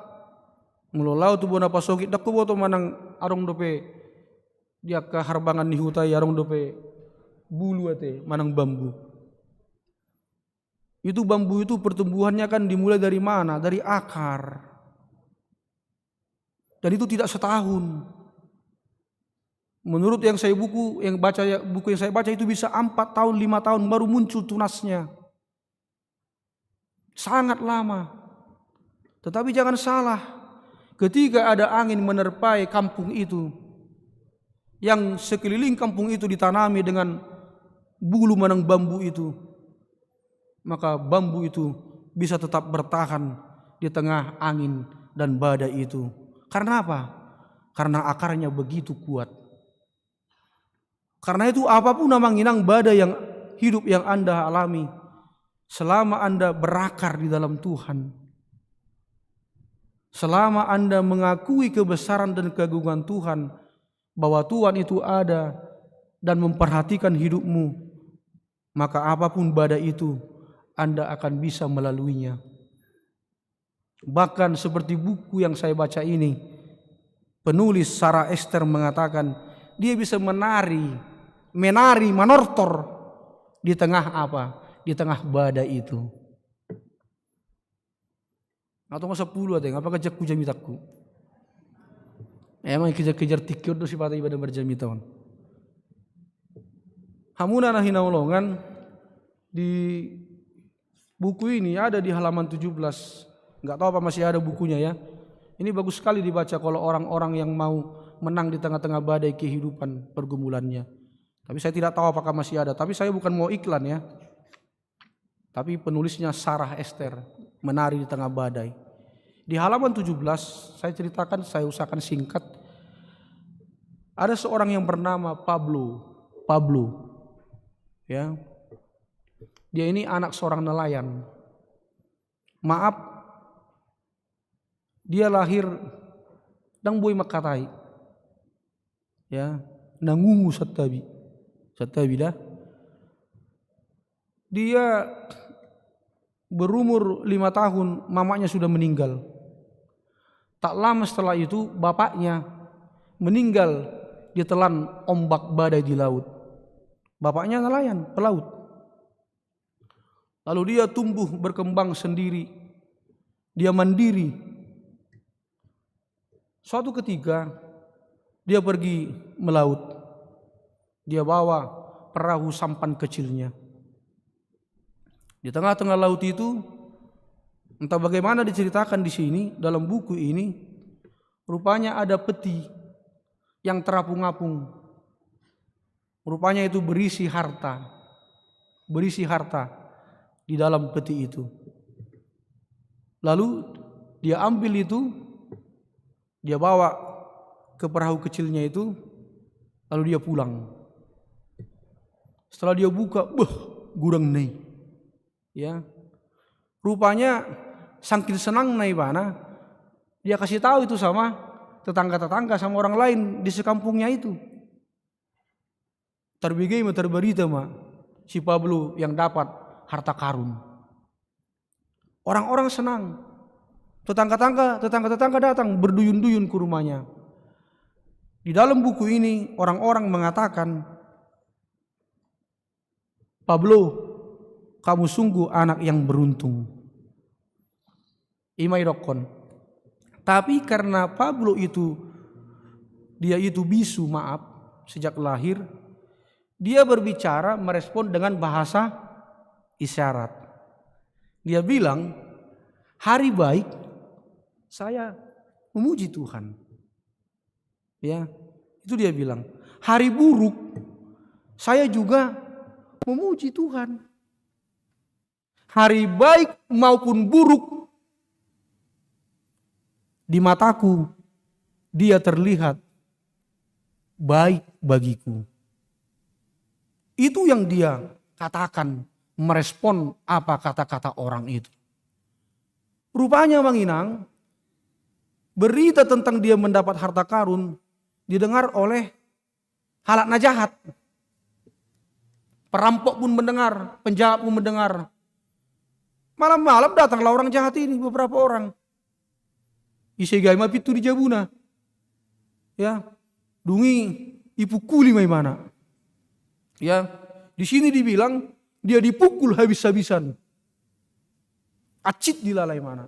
mulu lau tu bona pasokit dak boto manang arong dope dia ke harbangan ni hutai arong dope bulu ate manang bambu. Itu bambu itu pertumbuhannya kan dimulai dari mana? Dari akar. Dan itu tidak setahun. Menurut yang saya buku yang saya baca itu bisa 4 tahun, 5 tahun baru muncul tunasnya. Sangat lama. Tetapi jangan salah, ketika ada angin menerpai kampung itu, yang sekeliling kampung itu ditanami dengan bulu manang bambu itu, maka bambu itu bisa tetap bertahan di tengah angin dan badai itu. Karena apa? karena akarnya begitu kuat. Karena itu apapun manginang badai yang hidup yang Anda alami, selama Anda berakar di dalam Tuhan, selama Anda mengakui kebesaran dan keagungan Tuhan, bahwa Tuhan itu ada dan memperhatikan hidupmu, maka apapun badai itu Anda akan bisa melaluinya. Bahkan seperti buku yang saya baca ini, penulis Sarah Esther mengatakan dia bisa menari, manortor di tengah apa? Di tengah badai itu. Atau masa 10 ada, apa kejar kujamitakku? Emang kejar-kejar tikyot do sifat ibadah berjamitawan. Hamuna nahinawlongan di buku ini ada di halaman 17. Enggak tahu apa masih ada bukunya ya. Ini bagus sekali dibaca kalau orang-orang yang mau menang di tengah-tengah badai kehidupan pergumulannya. Tapi saya tidak tahu apakah masih ada. Tapi saya bukan mau iklan ya. Tapi penulisnya Sarah Esther, menari di tengah badai. Di halaman 17 saya ceritakan, saya usahakan singkat. Ada seorang yang bernama Pablo. Ya. Dia ini anak seorang nelayan. Maaf, dia lahir dang boy makatai. Ya, nangungu satabi dah. Dia berumur 5 tahun, mamanya sudah meninggal. Tak lama setelah itu bapaknya meninggal ditelan ombak badai di laut. Bapaknya nelayan, pelaut. Lalu dia tumbuh berkembang sendiri. Dia mandiri. Suatu ketika dia pergi melaut. Dia bawa perahu sampan kecilnya. Di tengah-tengah laut itu, entah bagaimana diceritakan di sini dalam buku ini, rupanya ada peti yang terapung-apung. Rupanya itu berisi harta di dalam peti itu. Lalu dia ambil itu, dia bawa ke perahu kecilnya itu, lalu dia pulang. Setelah dia buka, gurang nih. Ya, rupanya saking senang naibana, dia kasih tahu itu sama tetangga-tetangga, sama orang lain di sekampungnya itu. Terberita si Pablo yang dapat harta karun. Orang-orang senang. Tetangga-tetangga datang berduyun-duyun ke rumahnya. Di dalam buku ini orang-orang mengatakan, Pablo, kamu sungguh anak yang beruntung. Imai dokon. Tapi karena Pablo itu, dia itu bisu, sejak lahir, dia berbicara merespon dengan bahasa isyarat. Dia bilang, hari baik saya memuji Tuhan. Ya, itu dia bilang. Hari buruk saya juga memuji Tuhan. Hari baik maupun buruk, di mataku dia terlihat baik bagiku. Itu yang dia katakan, merespon apa kata-kata orang itu. Rupanya manginang, berita tentang dia mendapat harta karun didengar oleh halakna jahat. Perampok pun mendengar, penjahat pun mendengar. Malam-malam datanglah orang jahat ini, beberapa orang. Isegay mapitu di Jabuna. Ya, dungi ipukuli may mana. Ya, di sini dibilang dia dipukul habis-habisan. Acit dilalai mana.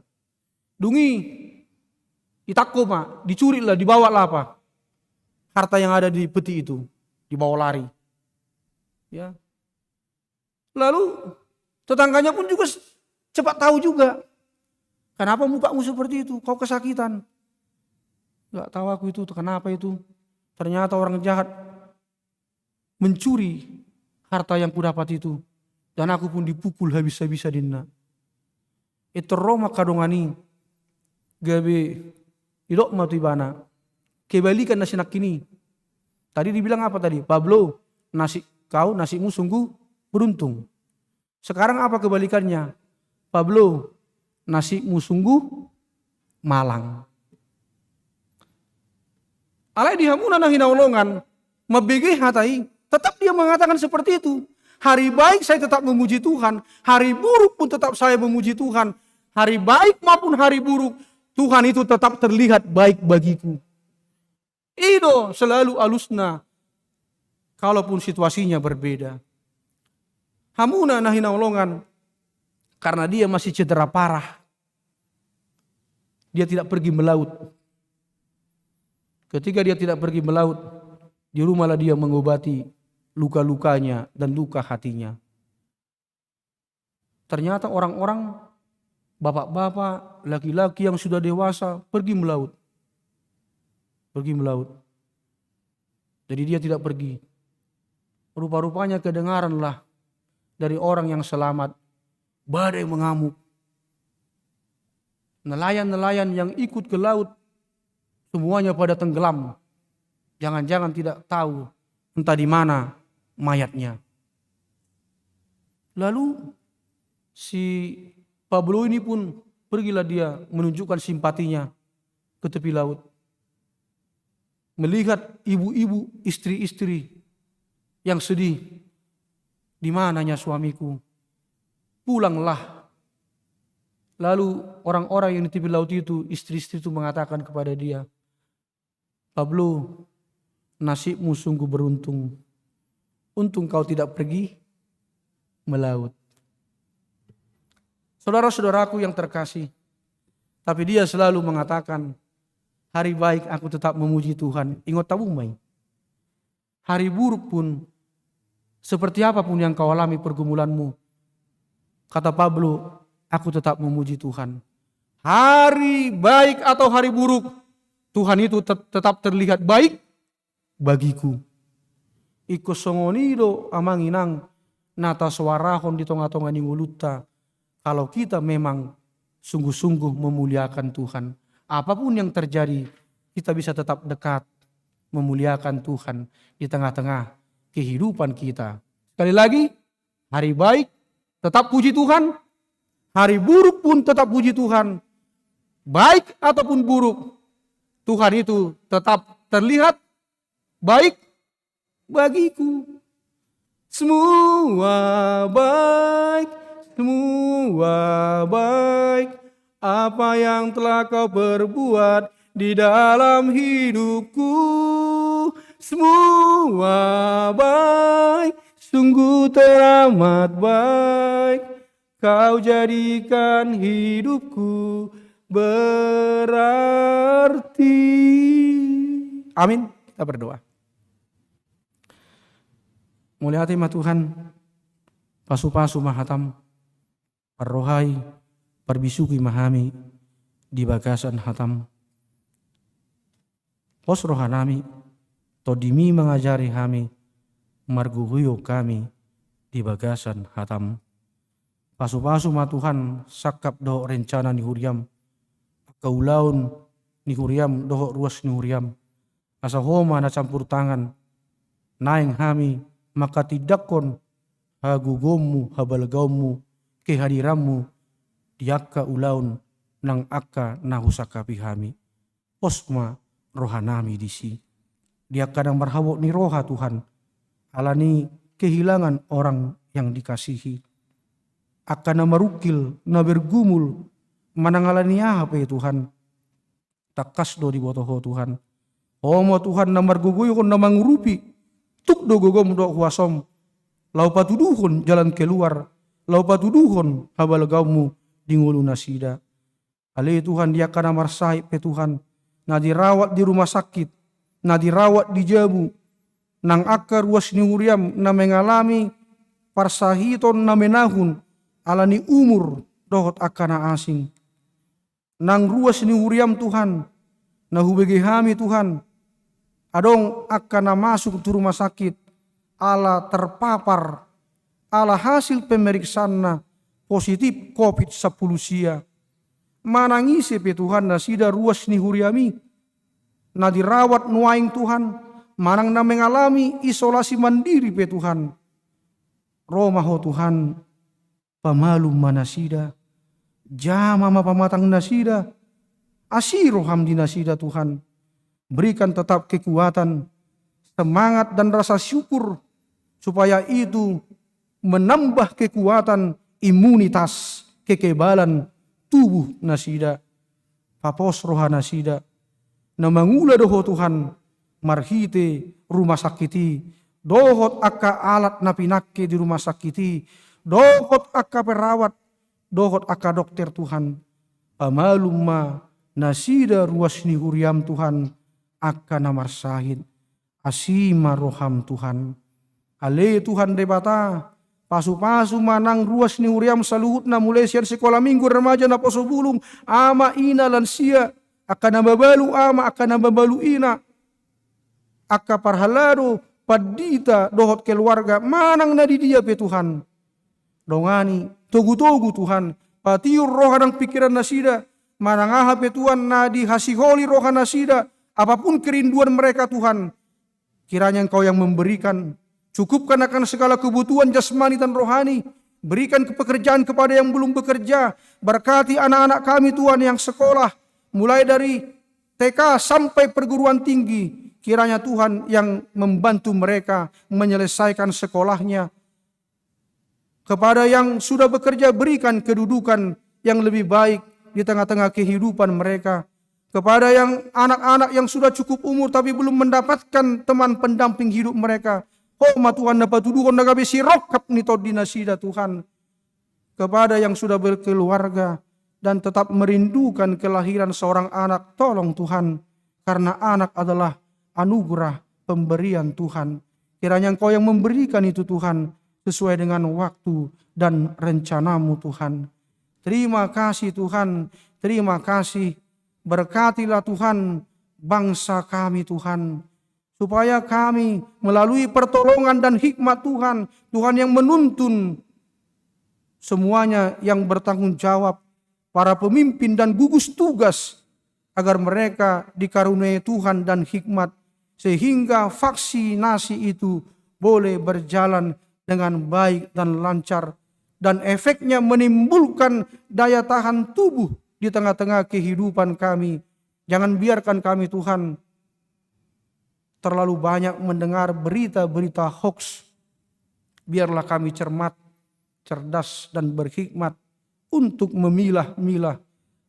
Dungi itakko dicuri lah, dibawa lah apa. Harta yang ada di peti itu, dibawa lari. Ya. Lalu tetangganya pun juga cepat tahu juga. Kenapa mukamu seperti itu? Kau kesakitan. Gak tahu aku itu, kenapa itu. Ternyata orang jahat mencuri harta yang kudapat itu. Dan aku pun dipukul habis-habisan dinna. Itu Roma kadongani. Gabe idok matibana. kebalikan nasi nak kini. Tadi dibilang apa tadi? Pablo, nasimu sungguh beruntung. Sekarang apa kebalikannya? Pablo, nasimu sungguh malang. Alai dihamuna na hinaulongan, mabigay hatai, tetap dia mengatakan seperti itu. Hari baik saya tetap memuji Tuhan, hari buruk pun tetap saya memuji Tuhan. Hari baik maupun hari buruk, Tuhan itu tetap terlihat baik bagiku. Itu selalu alusna, kalaupun situasinya berbeda. Hamuna na hinaulongan, karena dia masih cedera parah. Dia tidak pergi melaut. Ketika dia tidak pergi melaut, di rumahlah dia mengobati luka-lukanya dan luka hatinya. Ternyata orang-orang, bapak-bapak, laki-laki yang sudah dewasa pergi melaut. Pergi melaut. Jadi dia tidak pergi. Rupa-rupanya kedengaranlah dari orang yang selamat, badai mengamuk. Nelayan-nelayan yang ikut ke laut, semuanya pada tenggelam. Jangan-jangan tidak tahu entah di mana mayatnya. Lalu si Pablo ini pun pergilah dia menunjukkan simpatinya ke tepi laut. Melihat ibu-ibu, istri-istri yang sedih. Di mananya suamiku? Pulanglah. Lalu orang-orang yang di tepi laut itu, istri-istri itu mengatakan kepada dia, Pablo, nasibmu sungguh beruntung. Untung kau tidak pergi melaut. Saudara-saudaraku yang terkasih, tapi dia selalu mengatakan, hari baik aku tetap memuji Tuhan. Ingat tahu mai? Hari buruk pun, seperti apapun yang kau alami pergumulanmu, kata Pablo, aku tetap memuji Tuhan. Hari baik atau hari buruk, Tuhan itu tetap terlihat baik bagiku. Iko songonido amanginang nata suarahon di tonga-tonga ni nguluta. Kalau kita memang sungguh-sungguh memuliakan Tuhan, apapun yang terjadi, kita bisa tetap dekat memuliakan Tuhan di tengah-tengah kehidupan kita. Sekali lagi, hari baik tetap puji Tuhan, hari buruk pun tetap puji Tuhan. Baik ataupun buruk, Tuhan itu tetap terlihat baik bagiku. Semua baik, semua baik. Apa yang telah kau perbuat di dalam hidupku. Semua baik, sungguh teramat baik. Kau jadikan hidupku berarti. Amin. Kita berdoa. Mulia hati mah Tuhan, pasu-pasu mahatam, parrohai, parbisuki mahami, di bagasan hatam. Pos rohanami, todimi mengajari kami, marguhuyo kami, di bagasan hatam. Pasu-pasu mah Tuhan, sakap doh rencana ni huriam, kaulaun ni huriam, doh ruas ni huriam, asa homa na campur tangan, naing kami, maka tidakkon hagugommu, habalgaumu, kehadiranmu, diakka ulaun, nang akka nahusaka pihami. Posma rohanami disi. Diakka nang marhawok ni roha Tuhan, alani kehilangan orang yang dikasihi. Akka na marukil, na bergumul, manangalani apa ya Tuhan. Takas do di botoho Tuhan. Omo Tuhan na marguguyo kon na mangurupi. Tuk do gogom do huasom, lau patuduhon jalan keluar, lau patuduhon habalgaumu di ngulu nasida. Ale Tuhan dia kana marsai pe Tuhan, na dirawat di rumah sakit, na dirawat di jabu, nang akar ruas ni huriam na mengalami parsahiton na menahun, alani umur dohot akana asing. Nang ruas ni huriam Tuhan, na hubege hami Tuhan, adong akan masuk ke rumah sakit, ala terpapar, ala hasil pemeriksaan positif COVID-19 sia. Manangisi pe Tuhan na sida ruas ni huriami, na dirawat nuaing Tuhan, manang na mengalami isolasi mandiri pe Tuhan. Roma ho Tuhan, pamalum manasida, jama pamatang nasida, asiro hamdi nasida Tuhan. Berikan tetap kekuatan, semangat dan rasa syukur, supaya itu menambah kekuatan imunitas, kekebalan tubuh nasida. Papos roha nasida, na mangula doho Tuhan, marhite rumah sakiti, dohot akka alat na pinakke di rumah sakiti, dohot akka perawat, dohot akka dokter Tuhan. Pamalumma nasida ruas ni huriam Tuhan, akka namar sahid, asima roham Tuhan. Ale Tuhan debata, pasu-pasu manang ruas ni huriam saluhut na mulai siar sekolah minggu remaja na poso bulung, ama ina lansia, akka nababalu ama, akka nababalu ina, akka parhalado, padita, dohot keluarga, manang na di dia pe Tuhan. Dongani, togu-togu Tuhan, patiur rohanang pikiran nasida, manangaha pe Tuhan na dihasiholi rohan nasida, apapun kerinduan mereka Tuhan, kiranya Engkau yang memberikan, cukupkan akan segala kebutuhan jasmani dan rohani, berikan pekerjaan kepada yang belum bekerja, berkati anak-anak kami Tuhan yang sekolah, mulai dari TK sampai perguruan tinggi, kiranya Tuhan yang membantu mereka menyelesaikan sekolahnya. Kepada yang sudah bekerja berikan kedudukan yang lebih baik di tengah-tengah kehidupan mereka. Kepada yang anak-anak yang sudah cukup umur tapi belum mendapatkan teman pendamping hidup mereka, homa Tuhan dapat tuduhon nagabe sirokap nito dinasida Tuhan. Kepada yang sudah berkeluarga dan tetap merindukan kelahiran seorang anak, tolong Tuhan, karena anak adalah anugerah pemberian Tuhan. Kiranya Engkau yang memberikan itu Tuhan, sesuai dengan waktu dan rencanamu Tuhan. Terima kasih Tuhan, terima kasih. Berkatilah Tuhan bangsa kami Tuhan, supaya kami melalui pertolongan dan hikmat Tuhan, Tuhan yang menuntun semuanya yang bertanggung jawab, para pemimpin dan gugus tugas, agar mereka dikaruniai Tuhan dan hikmat, sehingga vaksinasi itu boleh berjalan dengan baik dan lancar, dan efeknya menimbulkan daya tahan tubuh di tengah-tengah kehidupan kami. Jangan biarkan kami Tuhan terlalu banyak mendengar berita-berita hoax. Biarlah kami cermat, cerdas dan berhikmat untuk memilah-milah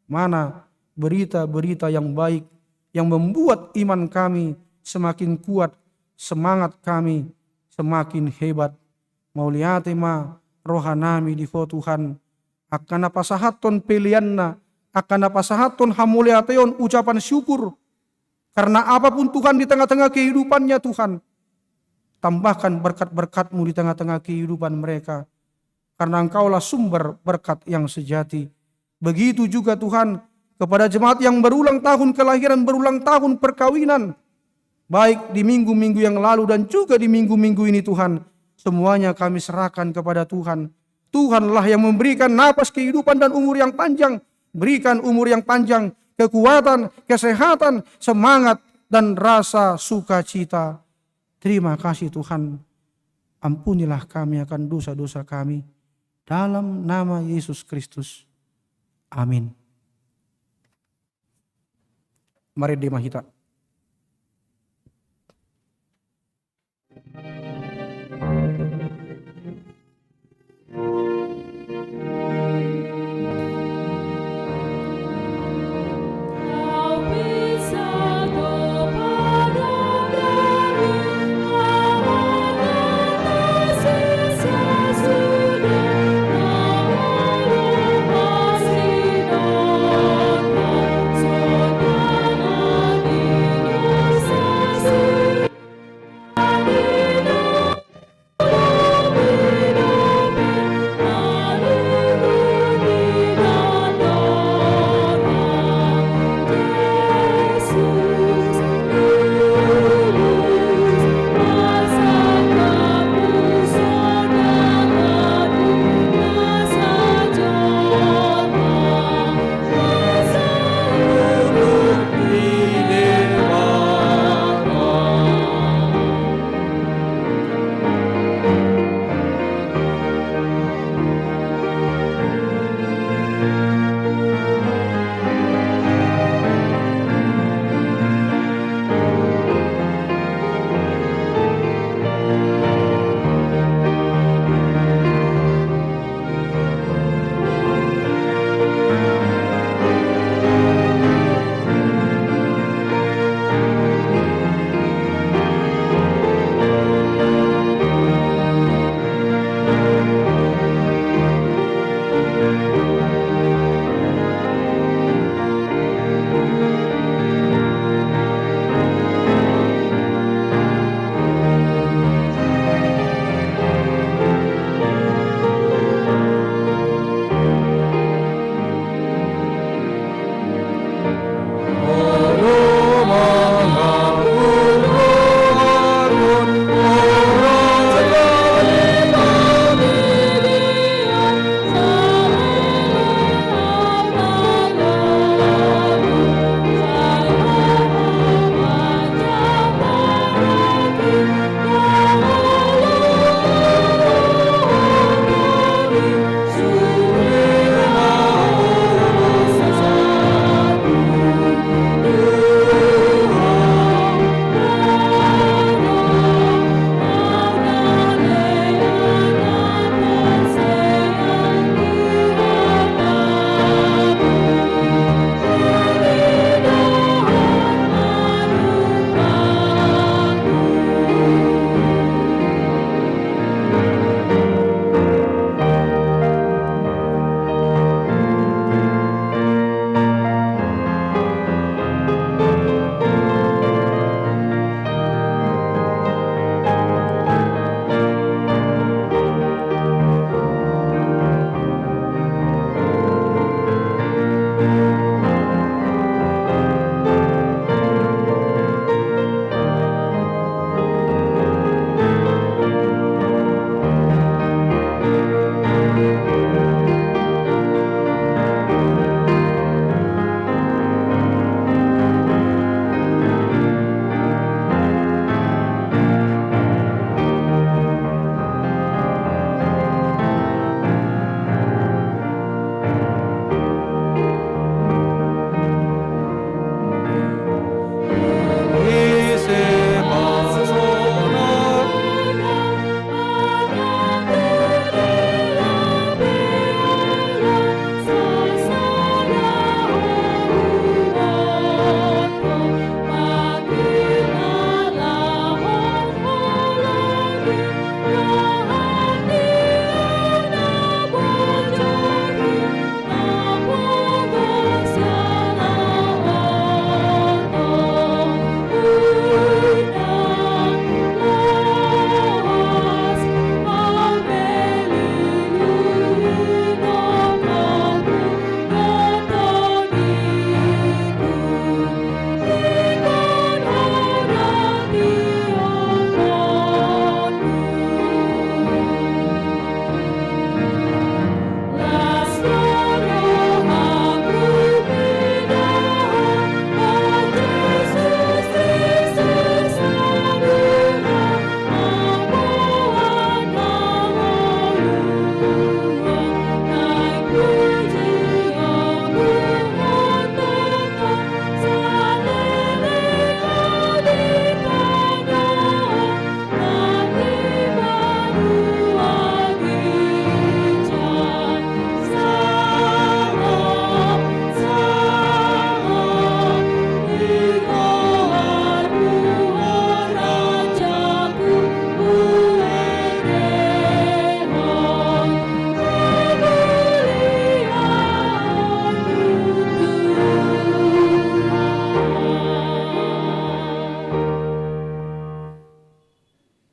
mana berita-berita yang baik, yang membuat iman kami semakin kuat, semangat kami semakin hebat. Mauliate ma rohanami di Tuhan, akan apa sahaton pilihanna, akan apa sahaton hamuliateon ucapan syukur, karena apapun Tuhan di tengah-tengah kehidupannya Tuhan, tambahkan berkat-berkat-Mu di tengah-tengah kehidupan mereka, karena Engkaulah sumber berkat yang sejati. Begitu juga Tuhan kepada jemaat yang berulang tahun kelahiran, berulang tahun perkawinan, baik di minggu-minggu yang lalu dan juga di minggu-minggu ini Tuhan, semuanya kami serahkan kepada Tuhan. Tuhanlah yang memberikan napas kehidupan dan umur yang panjang. Berikan umur yang panjang, kekuatan, kesehatan, semangat, dan rasa sukacita. Terima kasih Tuhan. Ampunilah kami akan dosa-dosa kami. Dalam nama Yesus Kristus. Amin. Mari demah kita.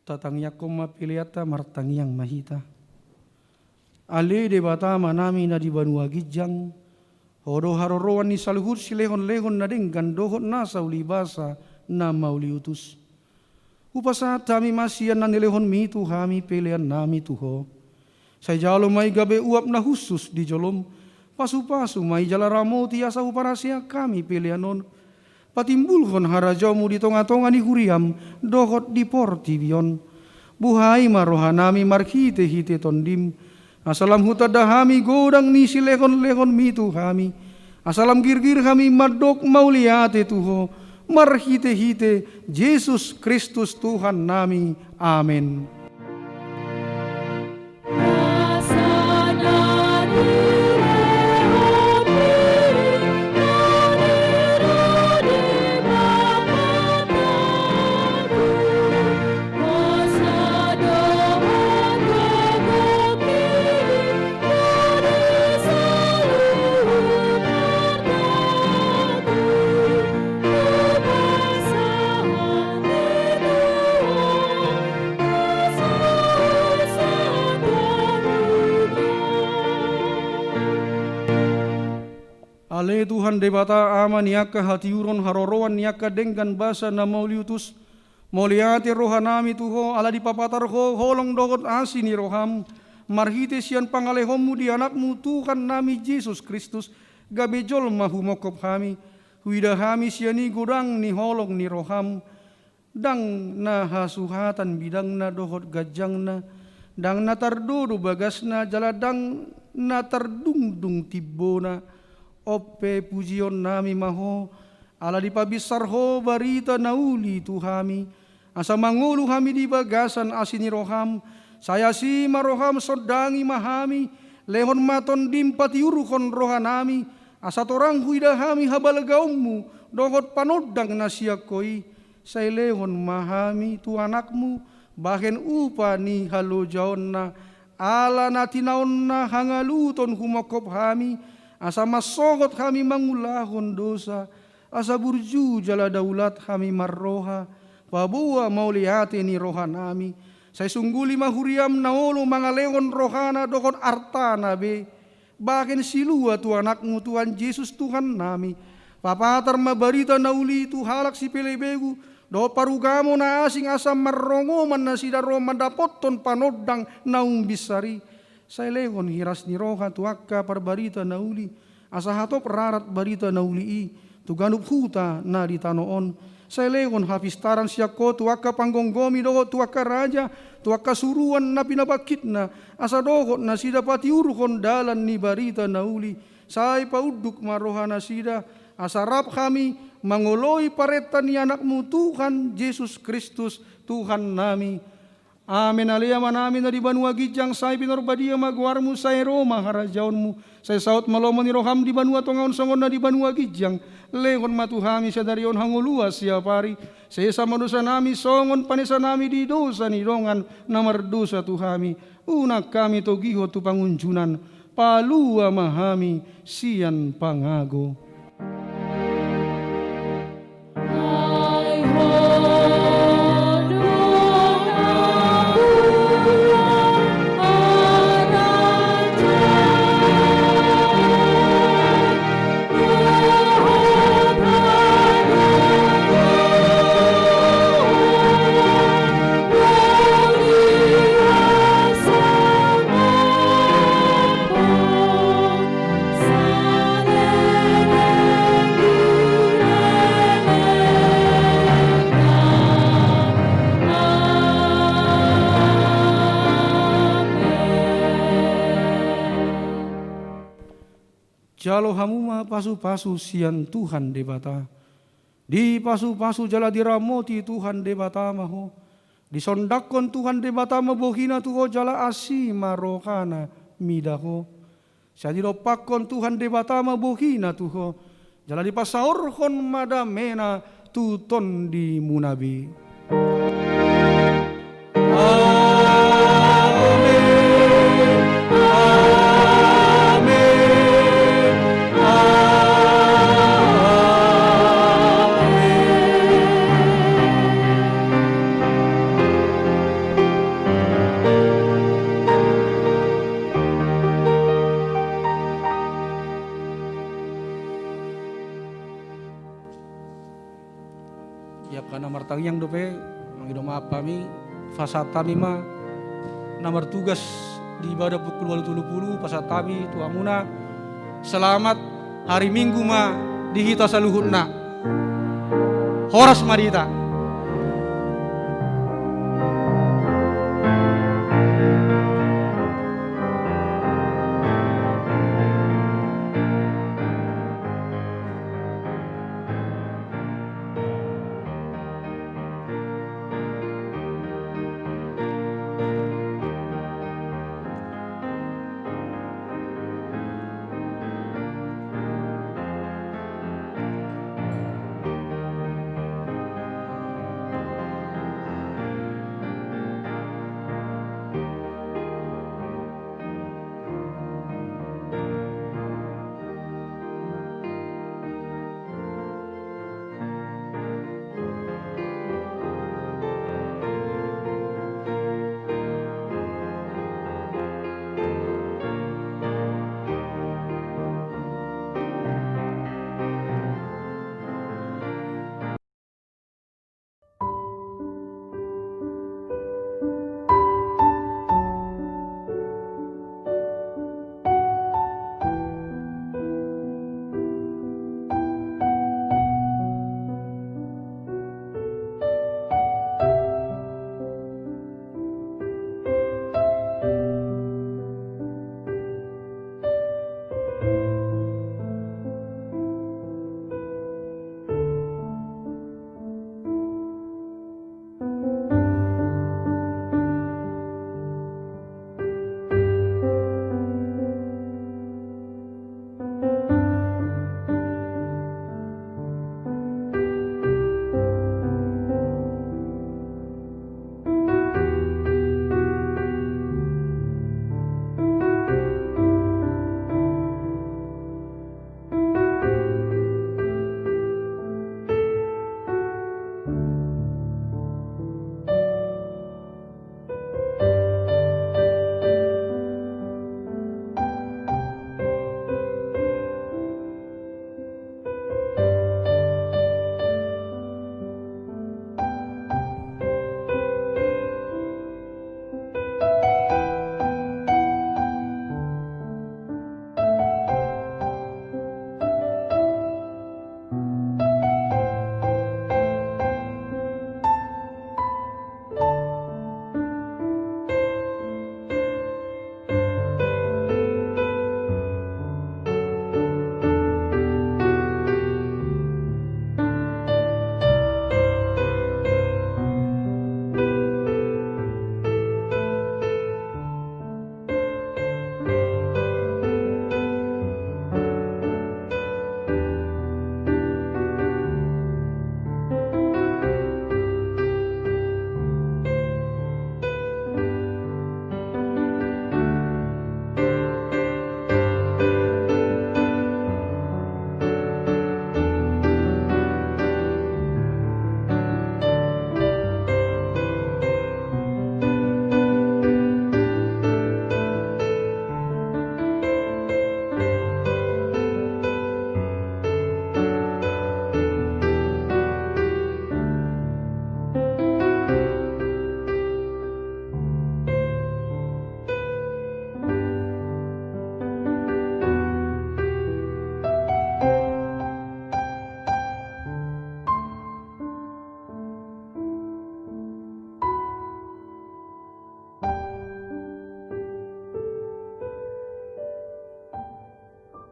tatang yakom mapiliata martang yang mahita. Ale de batama nami na di banua gijang, hodo haroroan ni saluhur si lehon-lehon na denggan dohot nasa ulibasa na mauliutus. Upasa tami masian na nilehon mitu hami pelean nami tuho. Say jalo may gabe uap na husus di jolom, pasu-pasu may jalaramo tiasa uparasya kami peleanon. Patimbulhon harajamu di tonga-tonga ni huriam, dohot di portivion. Buhay marohanami marhite-hite tondim, asalam hutadahami godang ni silehon-lehon mitu hami. Asalam girgir kami madok mauliate tuho, marhite-hite Yesus Kristus Tuhan nami. Amin. Ale Tuhan debata ama niaka hatiuron haroroan niaka denggan basa na mauliutus moliate rohanami tuho ala di papatar ho holong dogot asi ni roham marhite sian pangalehommu di anakmu Tuhan nami Yesus Kristus gabejol mahumokop kami huidahami siani godang ni holong ni roham dang na hasuhatan bidang na dohot gajang na dang na tardodo bagas na jaladang na tardungdung tibona. Ope pujion nami maho, ala di pabisar ho barita nauli tuhami, asa mangulu kami di bagasan asini roham, saya si maroham sodangi mahami, lehon maton dimpati uruhon rohanami, asa torang huidahami habalagaummu, dohot panodang nasiakoi, saya lehon mahami tu anakmu, bahen upa ni halo jaonna, ala natinaonna hangaluton humokop hami, asa masogot kami mangulahon dosa, asa burju jala daulat kami marroha, pabuwa mauliate ni roha nami, saya sungguli mahuriam naolo mangalehon rohana dohot artana be, bahkan silua tu anakmu Tuhan Yesus Tuhan nami, papatar mabarita nauli tu halak si pelebegu, do parugamo na asing asa marrongoman na sidaro mandapoton panodang naung bisari, saya lehon hiras ni roha tuakka parbarita nauli, asa hatop rarat barita nauli tuganup huta na ditanoon, saya lehon hapistaran siako tuakka panggonggomi doho tuakka raja, tuakka suruan na pinabakit na, asa doho na sida pati urukon dalan ni barita nauli, saya pauduk maroha na sida, asa rap kami mangoloi paretan ni anakmu Tuhan Yesus Kristus Tuhan nami. Amin aliyama namin na di banua gijang say pinurbadia magwarmu say Roma harajaonmu say saut malomon ni roham di banua tongaon songon na di banua gijang lehon matuhami sa darion hanguluas siya pari say sa manusa nami songon panisa nami di dosa ni dongan na mardosa tuhami unak kami togiho tu pangunjunan palua mahami siyan pangago. Jalo hamuma pasu-pasu sian Tuhan debata, di pasu-pasu jala diramoti Tuhan debata maho, disondakon Tuhan debata mabohina tuho jala asima rohana midaho, sadilopakon Tuhan debata mabohina tuho, jala dipasaorhon madamena tuton di munabi. Mangidom apami fasatami ma nomor tugas di ibadah pukul 8.30 pasatami tuamuna selamat hari Minggu ma dihita saluhutna horas marita